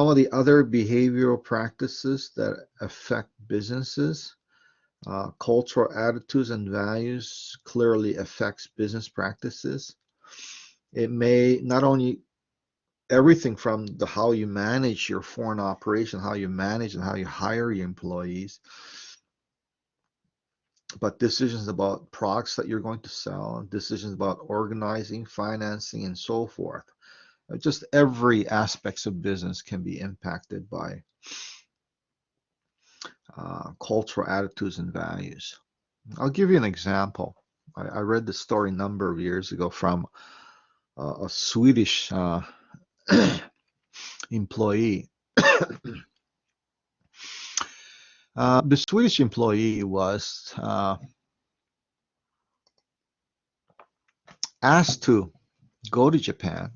of the other behavioral practices that affect businesses, cultural attitudes and values clearly affects business practices. It may not only everything from the how you manage your foreign operation, how you manage and how you hire your employees, but decisions about products that you're going to sell, decisions about organizing, financing, and so forth. Just every aspects of business can be impacted by cultural attitudes and values. I'll give you an example. I read the story a number of years ago from a Swedish employee. The Swedish employee was asked to go to Japan,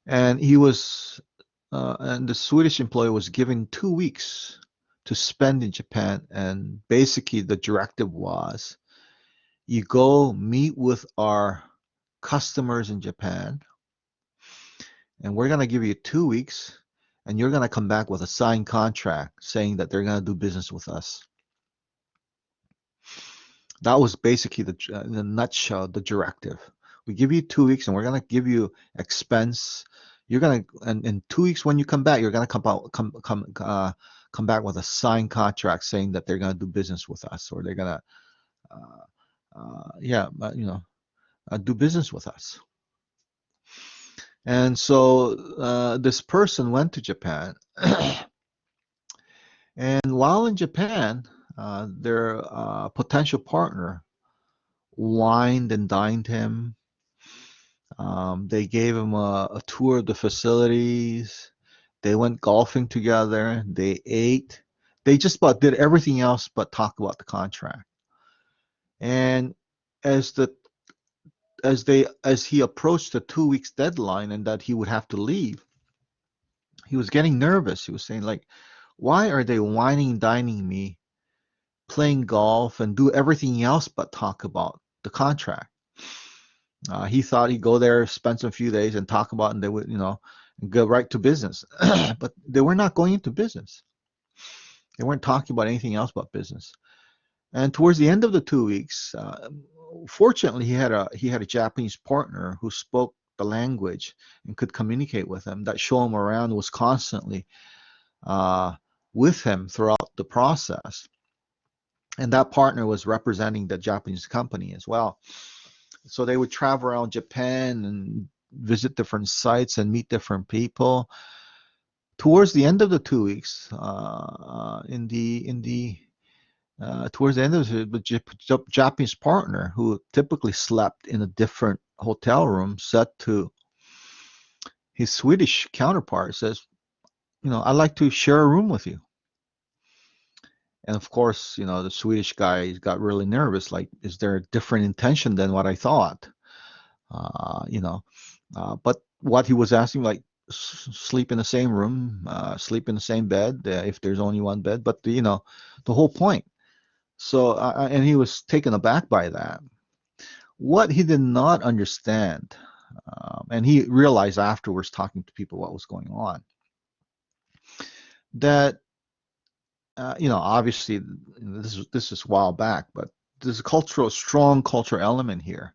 and the Swedish employee was given 2 weeks to spend in Japan, and basically the directive was, you go meet with our customers in Japan, and we're going to give you 2 weeks, and you're going to come back with a signed contract saying that they're going to do business with us. That was basically in a nutshell, the directive. We give you 2 weeks, and we're going to give you expense. You're going to, and in 2 weeks when you come back, you're going to come back with a signed contract saying that they're going to do business with us, or they're going to, do business with us. And so this person went to Japan, and while in Japan, their potential partner wined and dined him. They gave him a tour of the facilities. They went golfing together. They ate. They just about did everything else but talk about the contract. And as he approached the 2 weeks deadline and that he would have to leave, he was getting nervous. He was saying, like, why are they wining dining me playing golf, and do everything else but talk about the contract. He thought he'd go there, spend some few days, and talk about, and they would, go right to business. But they were not going into business. They weren't talking about anything else but business. And towards the end of the 2 weeks, fortunately, he had a Japanese partner who spoke the language and could communicate with him. That show him around, was constantly uh, with him throughout the process. And that partner was representing the Japanese company as well. So they would travel around Japan and visit different sites and meet different people. Towards the end of the 2 weeks, towards the end of it, the Japanese partner, who typically slept in a different hotel room, said to his Swedish counterpart, says, I'd like to share a room with you. And of course, the Swedish guy got really nervous. Like, is there a different intention than what I thought? But what he was asking, like, sleep in the same room, sleep in the same bed, if there's only one bed. But the whole point. So, and he was taken aback by that. What he did not understand, and he realized afterwards, talking to people, what was going on, that obviously, this is a while back, but there's a strong cultural element here.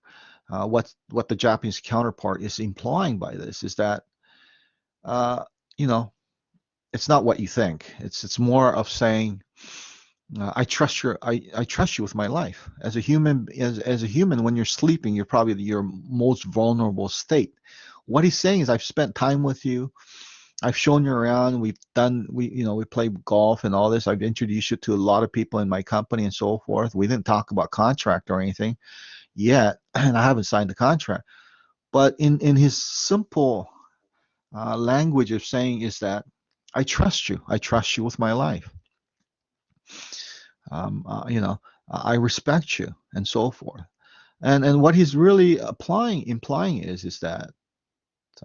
What the Japanese counterpart is implying by this is that uh, you know it's not what you think. It's more of saying, I trust you with my life. As a human, when you're sleeping, you're probably your most vulnerable state. What he's saying is, I've spent time with you. I've shown you around. We play golf and all this. I've introduced you to a lot of people in my company and so forth. We didn't talk about contract or anything yet, and I haven't signed the contract. But in his simple language of saying is that I trust you. I trust you with my life. I respect you, and so forth. And what he's really implying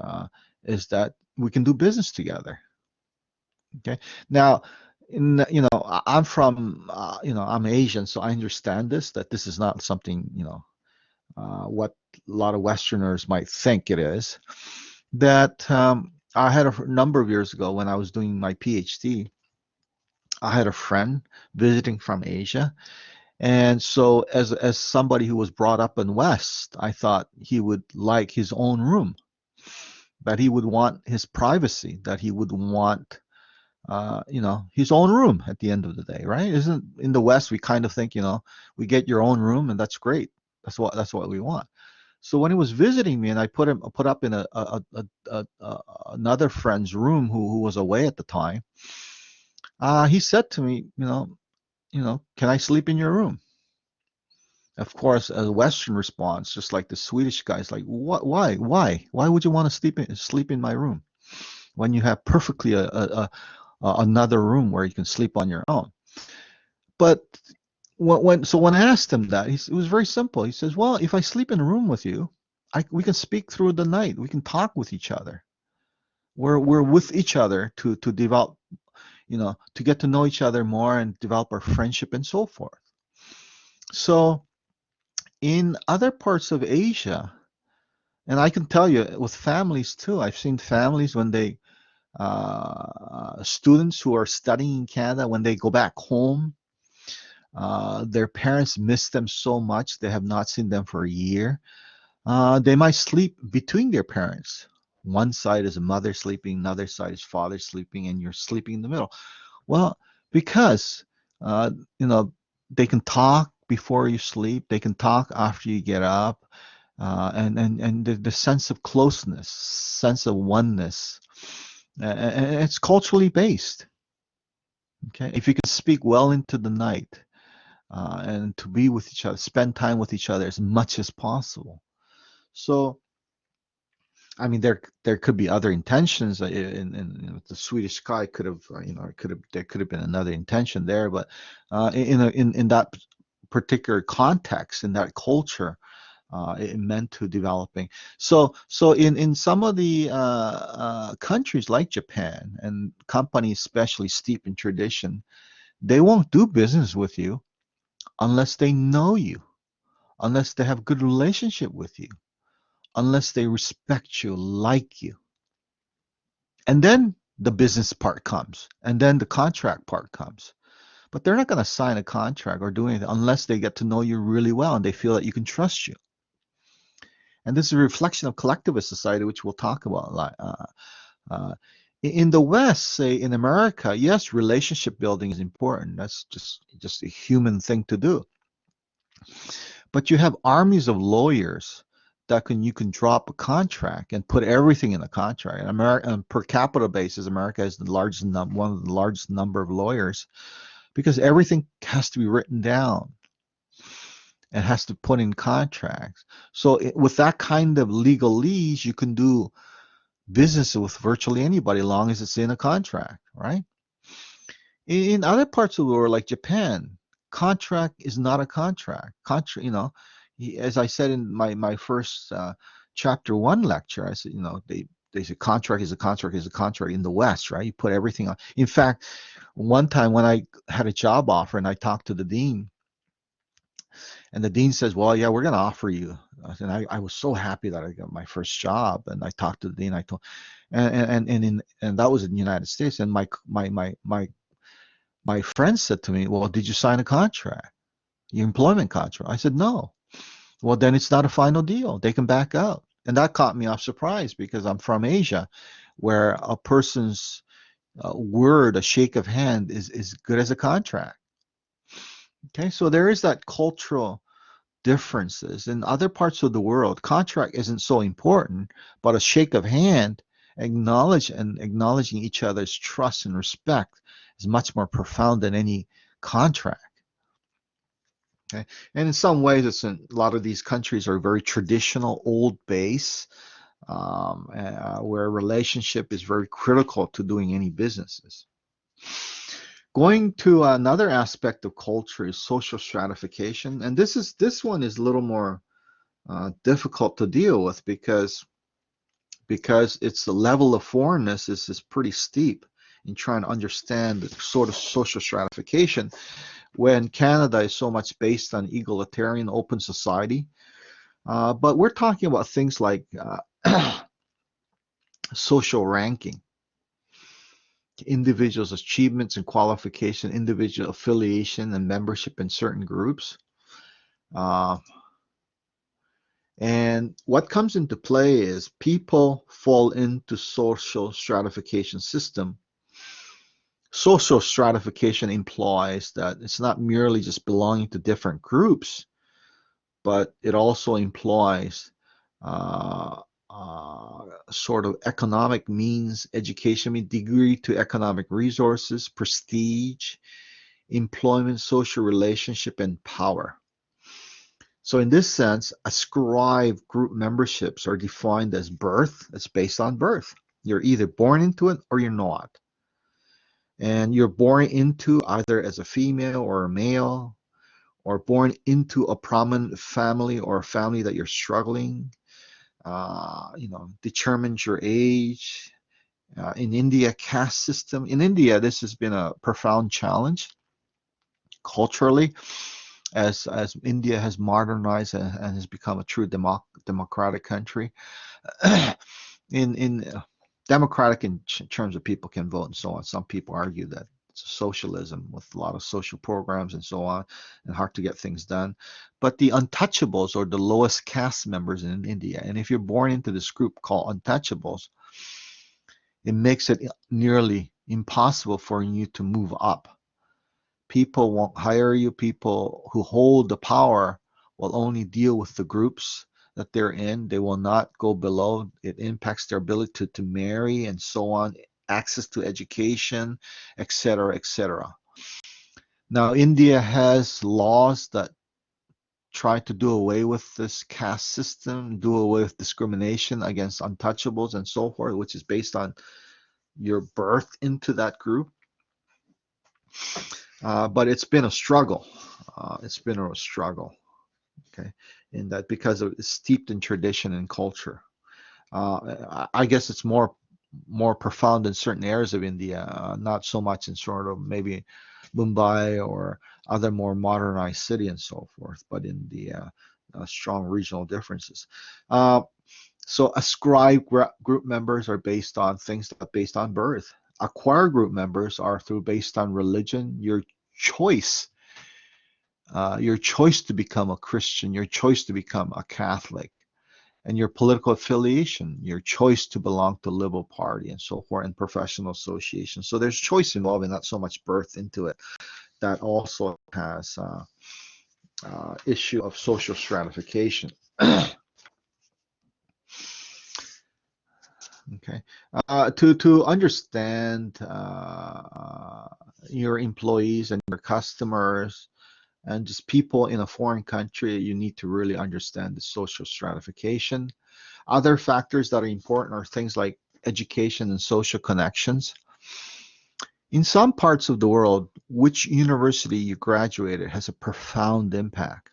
uh, is that we can do business together. Okay. Now, I'm Asian, so I understand that this is not something, what a lot of Westerners might think it is. That I had a number of years ago when I was doing my PhD, I had a friend visiting from Asia. And so as somebody who was brought up in West, I thought he would like his own room, that he would want his privacy, that he would want his own room at the end of the day, right? Isn't in the West we kind of think, we get your own room and that's great. That's what we want. So when he was visiting me and I put up in another friend's room who was away at the time, he said to me, can I sleep in your room? Of course, a Western response, just like the Swedish guys, like, what? Why would you want to sleep in my room when you have perfectly another room where you can sleep on your own? But when I asked him that, it was very simple. He says, well, if I sleep in a room with you, we can speak through the night. We can talk with each other. We're with each other to develop, to get to know each other more and develop our friendship and so forth. So in other parts of Asia, and I can tell you with families too, I've seen families when students who are studying in Canada, when they go back home, their parents miss them so much. They have not seen them for a year. They might sleep between their parents. One side is a mother sleeping, another side is father sleeping, and you're sleeping in the middle. Well, because uh, you know they can talk before you sleep, they can talk after you get up, and the sense of closeness, sense of oneness, and it's culturally based. Okay, if you can speak well into the night, and to be with each other, spend time with each other as much as possible. So, I mean, there could be other intentions. The Swedish guy could have, there could have been another intention there, but in that particular context, in that culture, it meant to developing. So in some of the countries like Japan and companies, especially steep in tradition, they won't do business with you unless they know you, unless they have good relationship with you, unless they respect you, like you. And then the business part comes, and then the contract part comes. But they're not going to sign a contract or do anything unless they get to know you really well and they feel that you can trust you. And this is a reflection of collectivist society, which we'll talk about a lot. Uh, in the West, say in America, yes, relationship building is important. That's just a human thing to do. But you have armies of lawyers that you can drop a contract and put everything in a contract. In America, on per capita basis, America has the largest one of the largest number of lawyers because everything has to be written down and has to put in contracts. So with that kind of legalese, you can do business with virtually anybody as long as it's in a contract, right? In other parts of the world, like Japan, contract is not a contract. As I said in my first chapter one lecture, I said, they say contract is a contract is a contract in the West, right? You put everything on. In fact, one time when I had a job offer and I talked to the dean, and the dean says, "Well, yeah, we're going to offer you." And I was so happy that I got my first job. And I talked to the dean. I told, and that was in the United States. And my friend said to me, "Well, did you sign a contract, your employment contract?" I said, "No." Well, then it's not a final deal. They can back out. And that caught me off surprise because I'm from Asia, where a person's word, a shake of hand, is good as a contract. Okay, so there is that cultural differences. In other parts of the world, contract isn't so important, but a shake of hand, acknowledging each other's trust and respect is much more profound than any contract. Okay? And in some ways, a lot of these countries are very traditional, old base, where relationship is very critical to doing any businesses. Going to another aspect of culture is social stratification, and this one is a little more difficult to deal with because it's the level of foreignness is pretty steep in trying to understand the sort of social stratification when Canada is so much based on egalitarian open society. But we're talking about things like social ranking, individuals' achievements and qualification, individual affiliation and membership in certain groups. Uh, And what comes into play is people fall into social stratification system. Social stratification implies that it's not merely just belonging to different groups, but it also implies uh, sort of economic means, education, degree to economic resources, prestige, employment, social relationship, and power. So in this sense, ascribed group memberships are defined as birth. It's based on birth. You're either born into it or you're not. And you're born into either as a female or a male, or born into a prominent family or a family that you're struggling. Determines your age. In India, caste system. In India, this has been a profound challenge culturally as India has modernized and has become a true democratic country. in democratic in terms of people can vote and so on. Some people argue that it's socialism with a lot of social programs and so on, and hard to get things done. But the untouchables or the lowest caste members in India, and if you're born into this group called untouchables, it makes it nearly impossible for you to move up. People won't hire you. People who hold the power will only deal with the groups that they're in. They will not go below. It impacts their ability to marry and so on, access to education, etc., etc. Now, India has laws that try to do away with this caste system, do away with discrimination against untouchables and so forth, which is based on your birth into that group. But it's been a struggle. It's been a struggle, okay, in that because it's steeped in tradition and culture. I guess it's more profound in certain areas of India, not so much in sort of maybe Mumbai or other more modernized city and so forth, but in the strong regional differences. Uh, so ascribed group members are based on things that are based on birth. Acquired group members are through based on religion, choice, your choice to become a Christian, your choice to become a Catholic, and your political affiliation, your choice to belong to Liberal Party and so forth, and professional association. So there's choice involved and not so much birth into it. That also has issue of social stratification. Okay, to understand your employees and your customers and just people in a foreign country, you need to really understand the social stratification. Other factors that are important are things like education and social connections. In some parts of the world, which university you graduated has a profound impact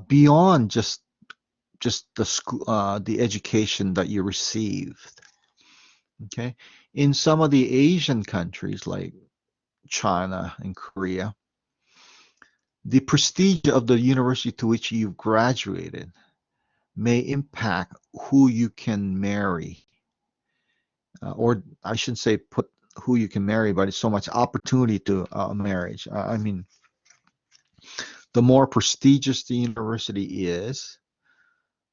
beyond just the school, the education that you received. Okay, in some of the Asian countries like China and Korea, the prestige of the university to which you've graduated may impact who you can marry, or I shouldn't say put who you can marry, but it's so much opportunity to marriage. I mean, the more prestigious the university is,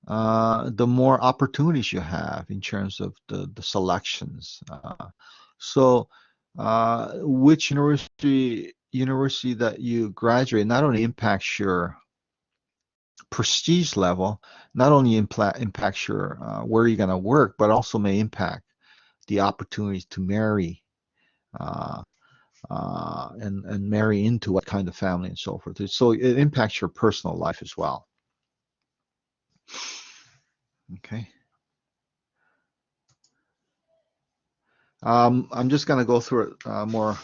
the more opportunities you have in terms of the selections. So, which university that you graduate not only impacts your prestige level, not only impacts your where you're going to work, but also may impact the opportunities to marry uh, and marry into what kind of family and so forth. So it impacts your personal life as well. Okay. I'm just going to go through it more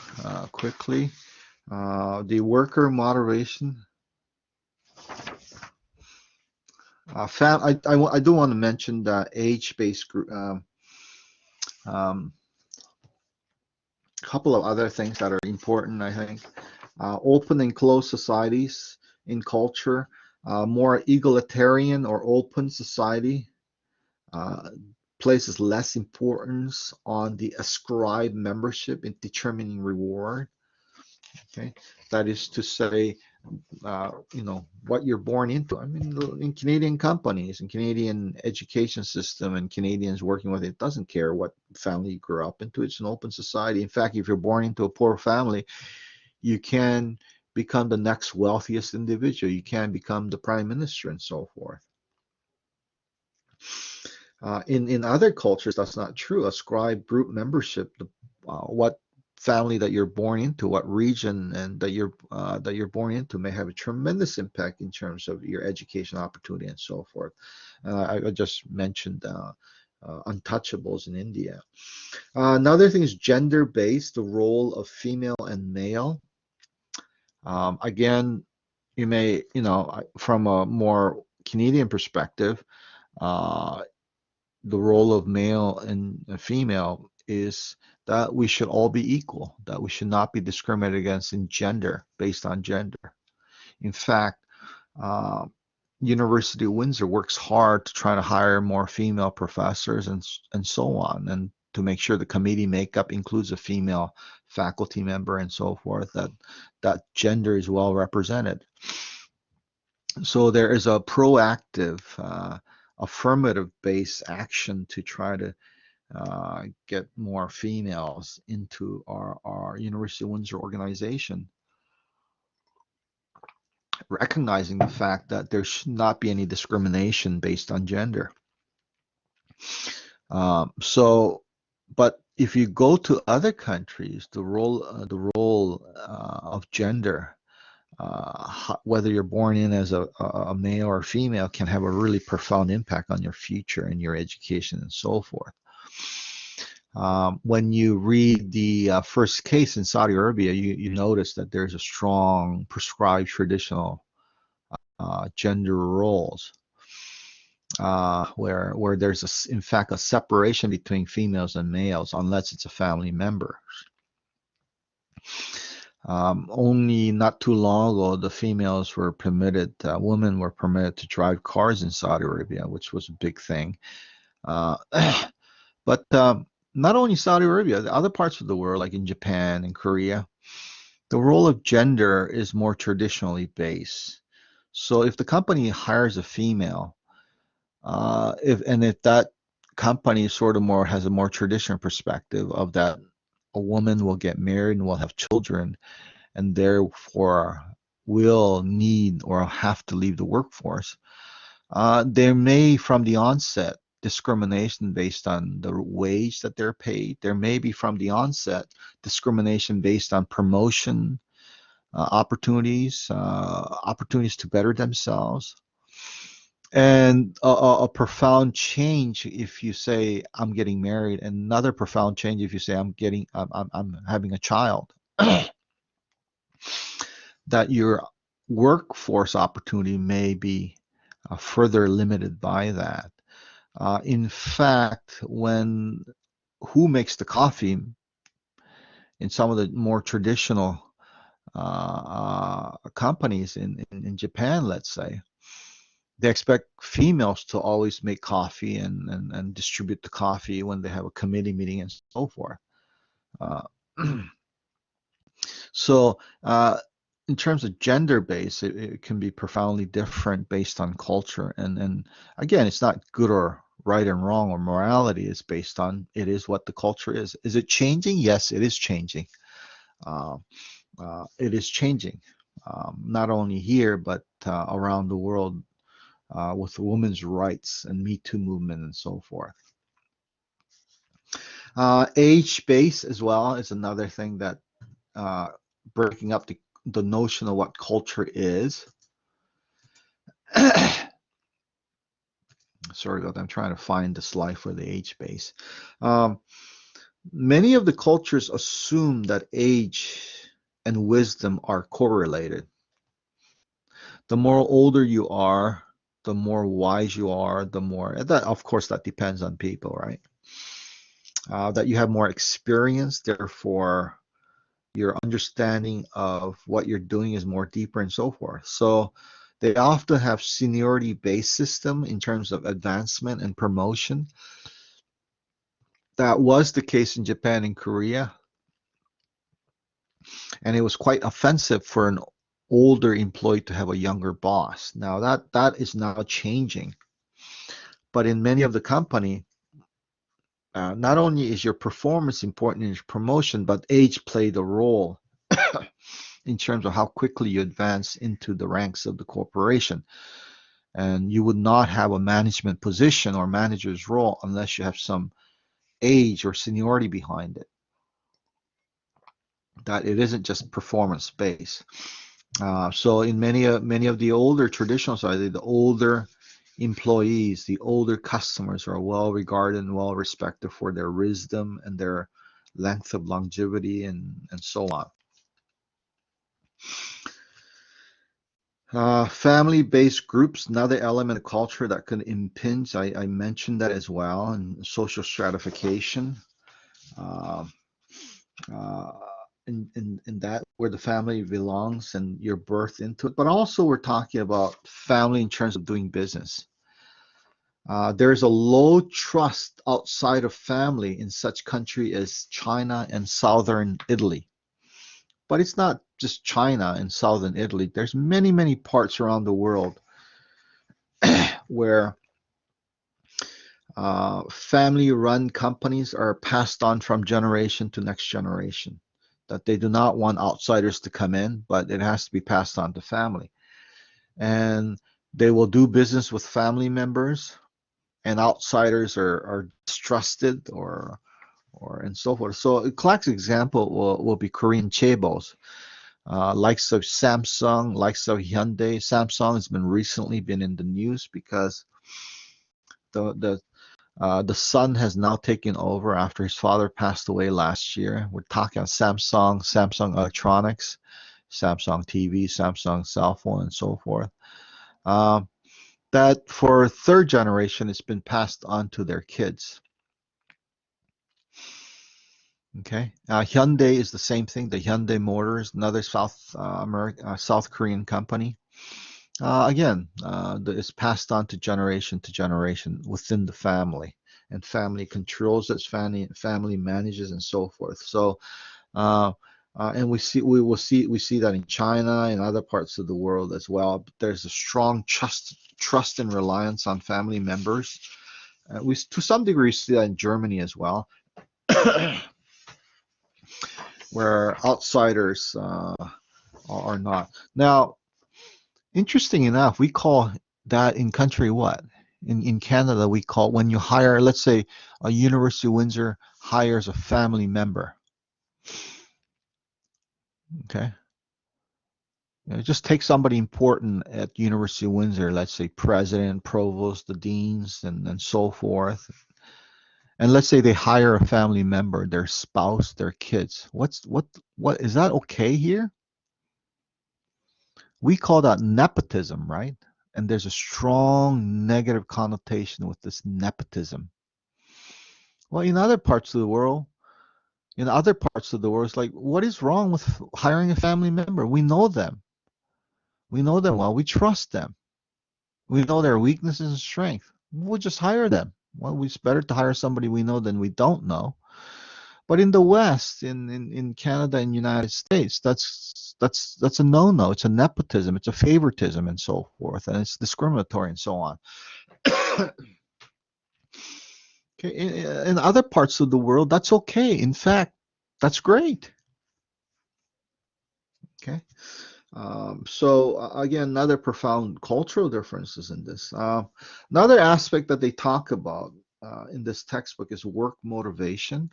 quickly. The worker moderation. I do want to mention the age-based group. Couple of other things that are important, I think. Open and closed societies in culture, more egalitarian or open society uh, places less importance on the ascribed membership in determining reward. Okay, that is to say, what you're born into. I mean, in Canadian companies and Canadian education system and Canadians working with it doesn't care what family you grew up into. It's an open society. In fact, if you're born into a poor family, you can become the next wealthiest individual. You can become the prime minister and so forth. In other cultures, that's not true. Ascribe group membership, what family that you're born into, what region and that you're born into may have a tremendous impact in terms of your education opportunity and so forth. I just mentioned untouchables in India. Another thing is gender-based, the role of female and male. Again, you may, from a more Canadian perspective, uh, the role of male and female is that we should all be equal, that we should not be discriminated against in gender, based on gender. In fact, uh, University of Windsor works hard to try to hire more female professors and so on, and to make sure the committee makeup includes a female faculty member and so forth, that gender is well represented. So there is a proactive, affirmative-based action to try to get more females into our University of Windsor organization, recognizing the fact that there should not be any discrimination based on gender. But if you go to other countries, the role of gender, whether you're born in as a male or female, can have a really profound impact on your future and your education and so forth. When you read the first case in Saudi Arabia, you notice that there's a strong prescribed traditional gender roles, where there's in fact a separation between females and males unless it's a family member. Only not too long ago, the females were permitted, women were permitted to drive cars in Saudi Arabia, which was a big thing. Uh, but not only Saudi Arabia, the other parts of the world, like in Japan and Korea, the role of gender is more traditionally based. So if the company hires a female, if that company sort of more has a more traditional perspective of that a woman will get married and will have children and therefore will need or have to leave the workforce, there may from the onset discrimination based on the wage that they're paid. There may be from the onset discrimination based on promotion opportunities to better themselves. And a profound change if you say I'm getting married, and another profound change if you say I'm having a child. That your workforce opportunity may be further limited by that. In fact, when who makes the coffee in some of the more traditional companies in Japan, let's say, they expect females to always make coffee and distribute the coffee when they have a committee meeting and so forth. Uh, so, in terms of gender base, it can be profoundly different based on culture. And again, it's not good or right and wrong or morality. It's based on it is what the culture is. Is it changing? Yes, it is changing. Uh, it is changing, not only here but around the world with women's rights and Me Too movement and so forth. Age base as well is another thing that uh, breaking up the notion of what culture is. Sorry about that. I'm trying to find the slide for the age base. Um, Many of the cultures assume that age and wisdom are correlated. The more older you are, the more wise you are, the more, that of course that depends on people, right? That you have more experience, therefore your understanding of what you're doing is more deeper and so forth. So they often have seniority based system in terms of advancement and promotion. That was the case in Japan and Korea, and it was quite offensive for an older employee to have a younger boss. Now that is now changing, but in many of the company, not only is your performance important in your promotion, but age played a role in terms of how quickly you advance into the ranks of the corporation. And you would not have a management position or manager's role unless you have some age or seniority behind it. That it isn't just performance based. So in many of the older traditional side, the older employees, the older customers are well regarded and well respected for their wisdom and their length of longevity and so on. Family-based groups, another element of culture that can impinge. I mentioned that as well, and social stratification. Uh, uh, in that where the family belongs and you're birthed into it. But also we're talking about family in terms of doing business. There's a low trust outside of family in such country as China and southern Italy. But it's not just China and southern Italy. There's many parts around the world where family-run companies are passed on from generation to next generation. That they do not want outsiders to come in, but it has to be passed on to family. And they will do business with family members, and outsiders are distrusted or and so forth. So a classic example will be Korean chaebols, likes of Samsung, likes of Hyundai. Samsung has been recently been in the news because the son has now taken over after his father passed away last year. We're talking Samsung, Samsung Electronics, Samsung TV, Samsung cell phone, and so forth. Um, that for third generation, it's been passed on to their kids. Okay. Hyundai is the same thing. The Hyundai Motors, another South Korean company. Again, it's passed on to generation within the family, and family controls it, family manages, and so forth. So, uh, and we see that in China and other parts of the world as well. There's a strong trust and reliance on family members. We to some degree see that in Germany as well, where outsiders are not. Now, interesting enough, we call that in country what? In Canada, we call when you hire, let's say, a University of Windsor hires a family member. Okay, just take somebody important at University of Windsor, let's say president, provost, the deans, and so forth. And let's say they hire a family member, their spouse, their kids. What is that okay here? We call that nepotism, right? And there's a strong negative connotation with this nepotism. Well, in other parts of the world, it's like, what is wrong with hiring a family member? We know them. We know them well. We trust them. We know their weaknesses and strengths. We'll just hire them. Well, it's better to hire somebody we know than we don't know. But in the West, in Canada and United States, that's a no-no. It's a nepotism. It's a favoritism and so forth, and it's discriminatory and so on. Okay, in other parts of the world, that's okay. In fact, that's great. Okay. Again, another profound cultural differences in this. Another aspect that they talk about in this textbook is work motivation.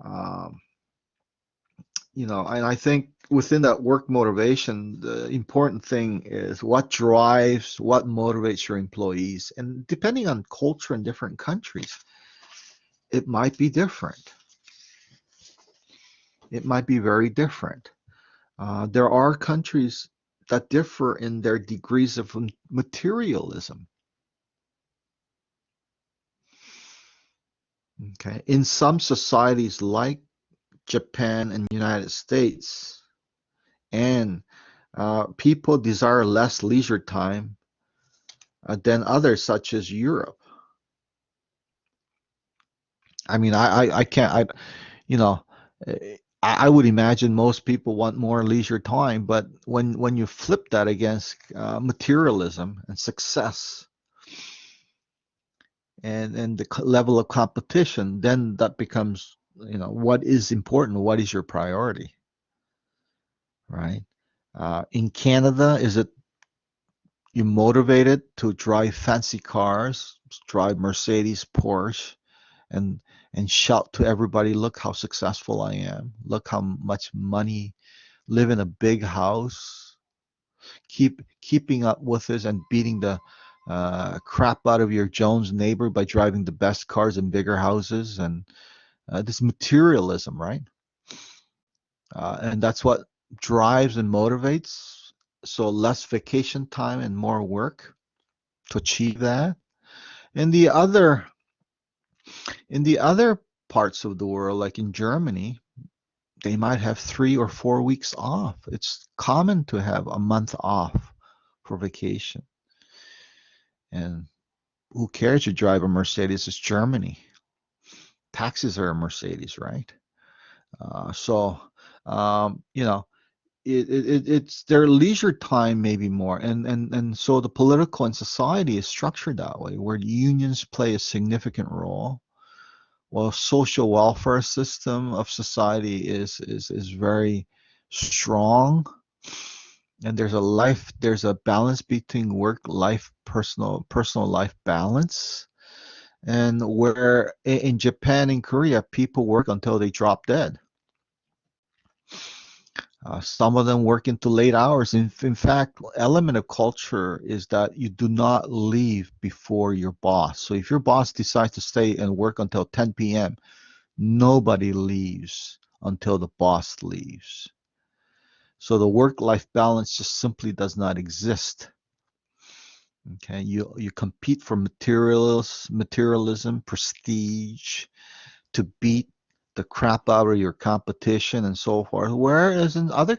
Um, and I think within that work motivation, the important thing is what motivates your employees. And depending on culture in different countries, it might be different. It might be very different. There are countries that differ in their degrees of materialism. Okay, in some societies like Japan and United States, and people desire less leisure time than others, such as Europe. I mean, I can't, you know, I would imagine most people want more leisure time, but when you flip that against materialism and success and the level of competition, then that becomes, what is important? What is your priority, right? In Canada, is it you motivated to drive fancy cars, drive Mercedes, Porsche, and shout to everybody, look how successful I am, look how much money, live in a big house, keeping up with this and beating the crap out of your Jones neighbor by driving the best cars and bigger houses and this materialism, right? And that's what drives and motivates. So less vacation time and more work to achieve that. In the other in the other parts of the world, like in Germany, they might have 3 or 4 weeks off. It's common to have a month off for vacation. And who cares? You drive a Mercedes? It's Germany. Taxes are a Mercedes, right? So, you know, it's their leisure time maybe more, and so the political and society is structured that way, where unions play a significant role. Well, social welfare system of society is very strong, and there's a balance between work life, personal life balance, and where in Japan and Korea people work until they drop dead. Some of them work into late hours. In fact, element of culture is that you do not leave before your boss. So if your boss decides to stay and work until 10 p.m., nobody leaves until the boss leaves. So the work-life balance just simply does not exist. Okay, you compete for materialism, prestige, to beat the crap out of your competition and so forth. Whereas in other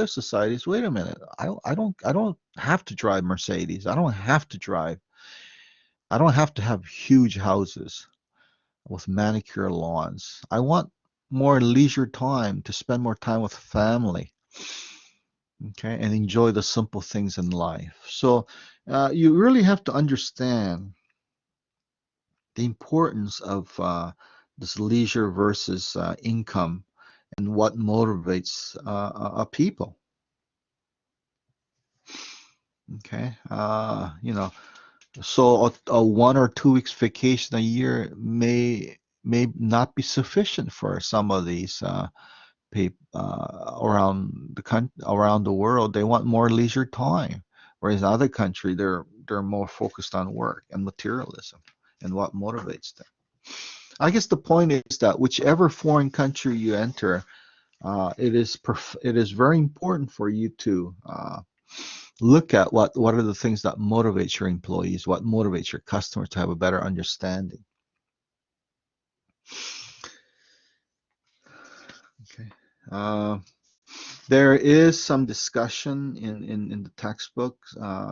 societies, wait a minute, I don't have to drive Mercedes. I don't have to have huge houses with manicure lawns. I want more leisure time to spend more time with family, okay, and enjoy the simple things in life. So you really have to understand the importance of this leisure versus income and what motivates a people. Okay, so a 1 or 2 weeks vacation a year may not be sufficient for some of these around the world. They want more leisure time, whereas in other country they're more focused on work and materialism and what motivates them. I guess the point is that whichever foreign country you enter, it is very important for you to look at what are the things that motivate your employees, what motivates your customers to have a better understanding. Okay. Uh, there is some discussion in the textbook,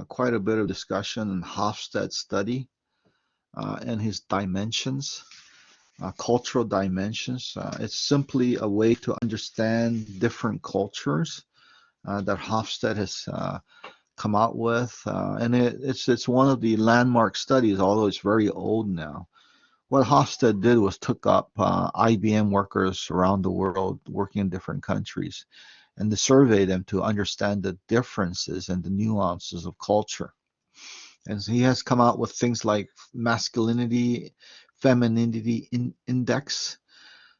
quite a bit of discussion in Hofstede's study and his dimensions, cultural dimensions. It's simply a way to understand different cultures that Hofstede has come out with, and it's one of the landmark studies, although it's very old now. What Hofstede did was took up IBM workers around the world working in different countries and to survey them to understand the differences and the nuances of culture. And so he has come out with things like masculinity, femininity index.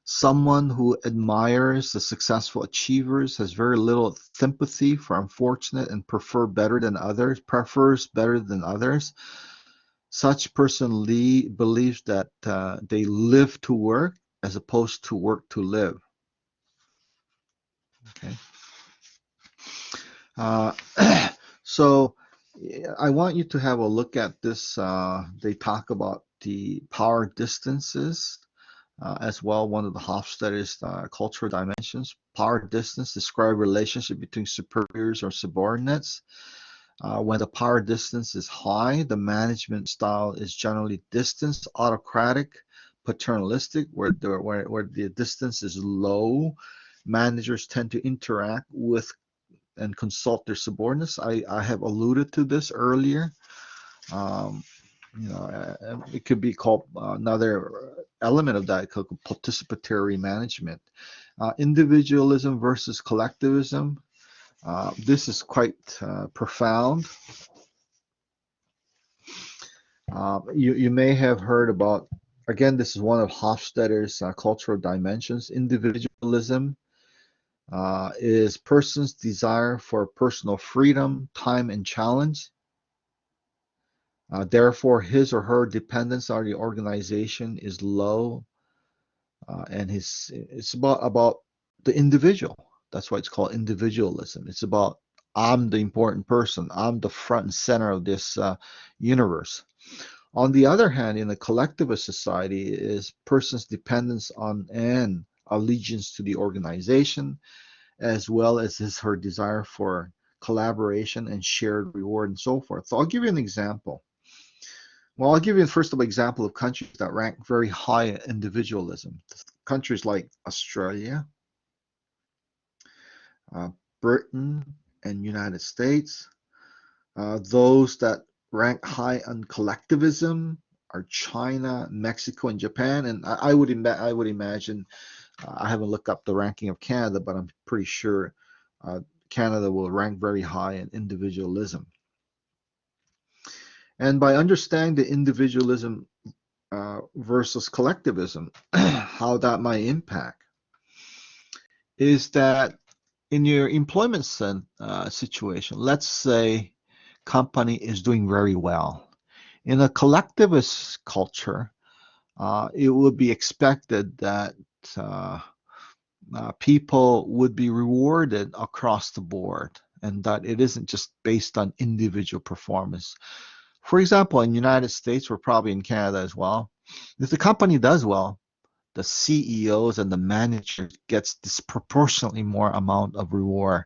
Someone who admires the successful achievers, has very little sympathy for unfortunate and prefers better than others. Such person believes that they live to work as opposed to work to live. Okay. Uh, so I want you to have a look at this. They talk about the power distances as well. One of the Hofstede's cultural dimensions. Power distance describe relationship between superiors or subordinates. When the power distance is high, the management style is generally distance, autocratic, paternalistic. Where the distance is low, managers tend to interact with and consult their subordinates. I have alluded to this earlier. Um, it could be called another element of that called participatory management. Individualism versus collectivism. This is quite profound. You may have heard about, again, this is one of Hofstede's cultural dimensions. Individualism is person's desire for personal freedom, time, and challenge. Therefore, his or her dependence on the organization is low, and it's about the individual. That's why it's called individualism. It's about I'm the important person. I'm the front and center of this universe. On the other hand, in a collectivist society, is person's dependence on and allegiance to the organization, as well as her desire for collaboration and shared reward and so forth. So I'll give you an example. Well, I'll give you first an example of countries that rank very high in individualism. Countries like Australia, Britain, and United States. Those that rank high on collectivism are China, Mexico, and Japan. And I would imagine, I haven't looked up the ranking of Canada, but I'm pretty sure Canada will rank very high in individualism. And by understanding the individualism versus collectivism, how that might impact, is that in your employment situation, let's say company is doing very well. In a collectivist culture, it would be expected that people would be rewarded across the board and that it isn't just based on individual performance. For example, in the United States, or probably in Canada as well, if the company does well, the CEOs and the managers gets disproportionately more amount of reward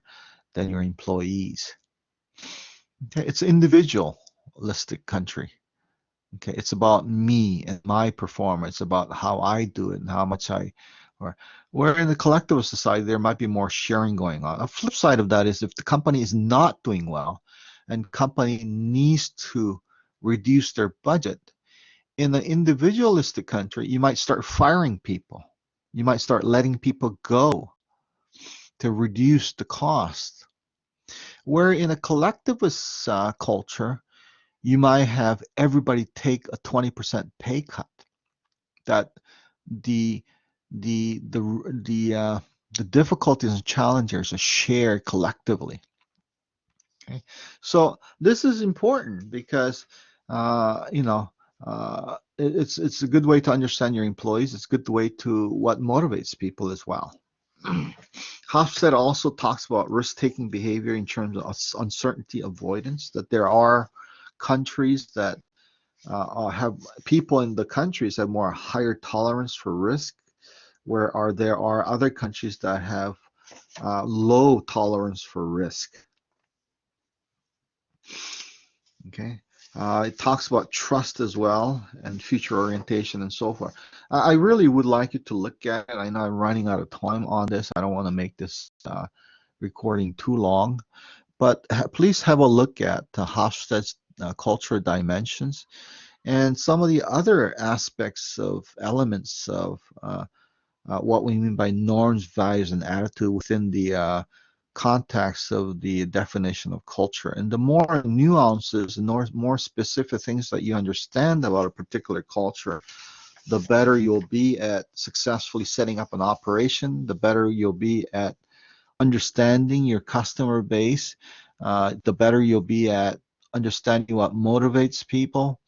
than your employees. Okay, it's an individualistic country. Okay, it's about me and my performance, about how I do it and how much or where in the collectivist society there might be more sharing going on. A flip side of that is if the company is not doing well and company needs to reduce their budget, in an individualistic country, you might start firing people. You might start letting people go to reduce the cost. Where in a collectivist culture, you might have everybody take a 20% pay cut. That the the the the uh, the difficulties and challenges are shared collectively. Okay, so this is important because you know it's a good way to understand your employees. It's a good way to what motivates people as well. Hofstede also talks about risk-taking behavior in terms of uncertainty avoidance. That there are countries that have people in the countries have more higher tolerance for risk, there are other countries that have low tolerance for risk. Okay. It talks about trust as well and future orientation and so forth. I really would like you to look at it. I know I'm running out of time on this. I don't want to make this recording too long, but please have a look at Hofstede's cultural dimensions and some of the other aspects of elements of what we mean by norms, values, and attitude within the context of the definition of culture. And the more nuances and more specific things that you understand about a particular culture, the better you'll be at successfully setting up an operation, the better you'll be at understanding your customer base, the better you'll be at understanding what motivates people,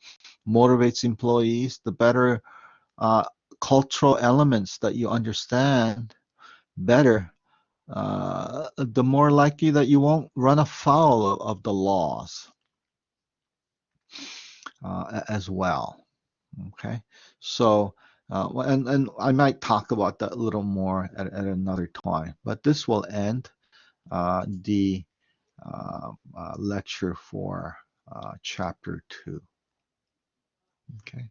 motivates employees, the better uh, cultural elements that you understand better, the more likely that you won't run afoul of the laws as well. Okay, so and I might talk about that a little more at another time, but this will end the lecture for chapter 2. Okay.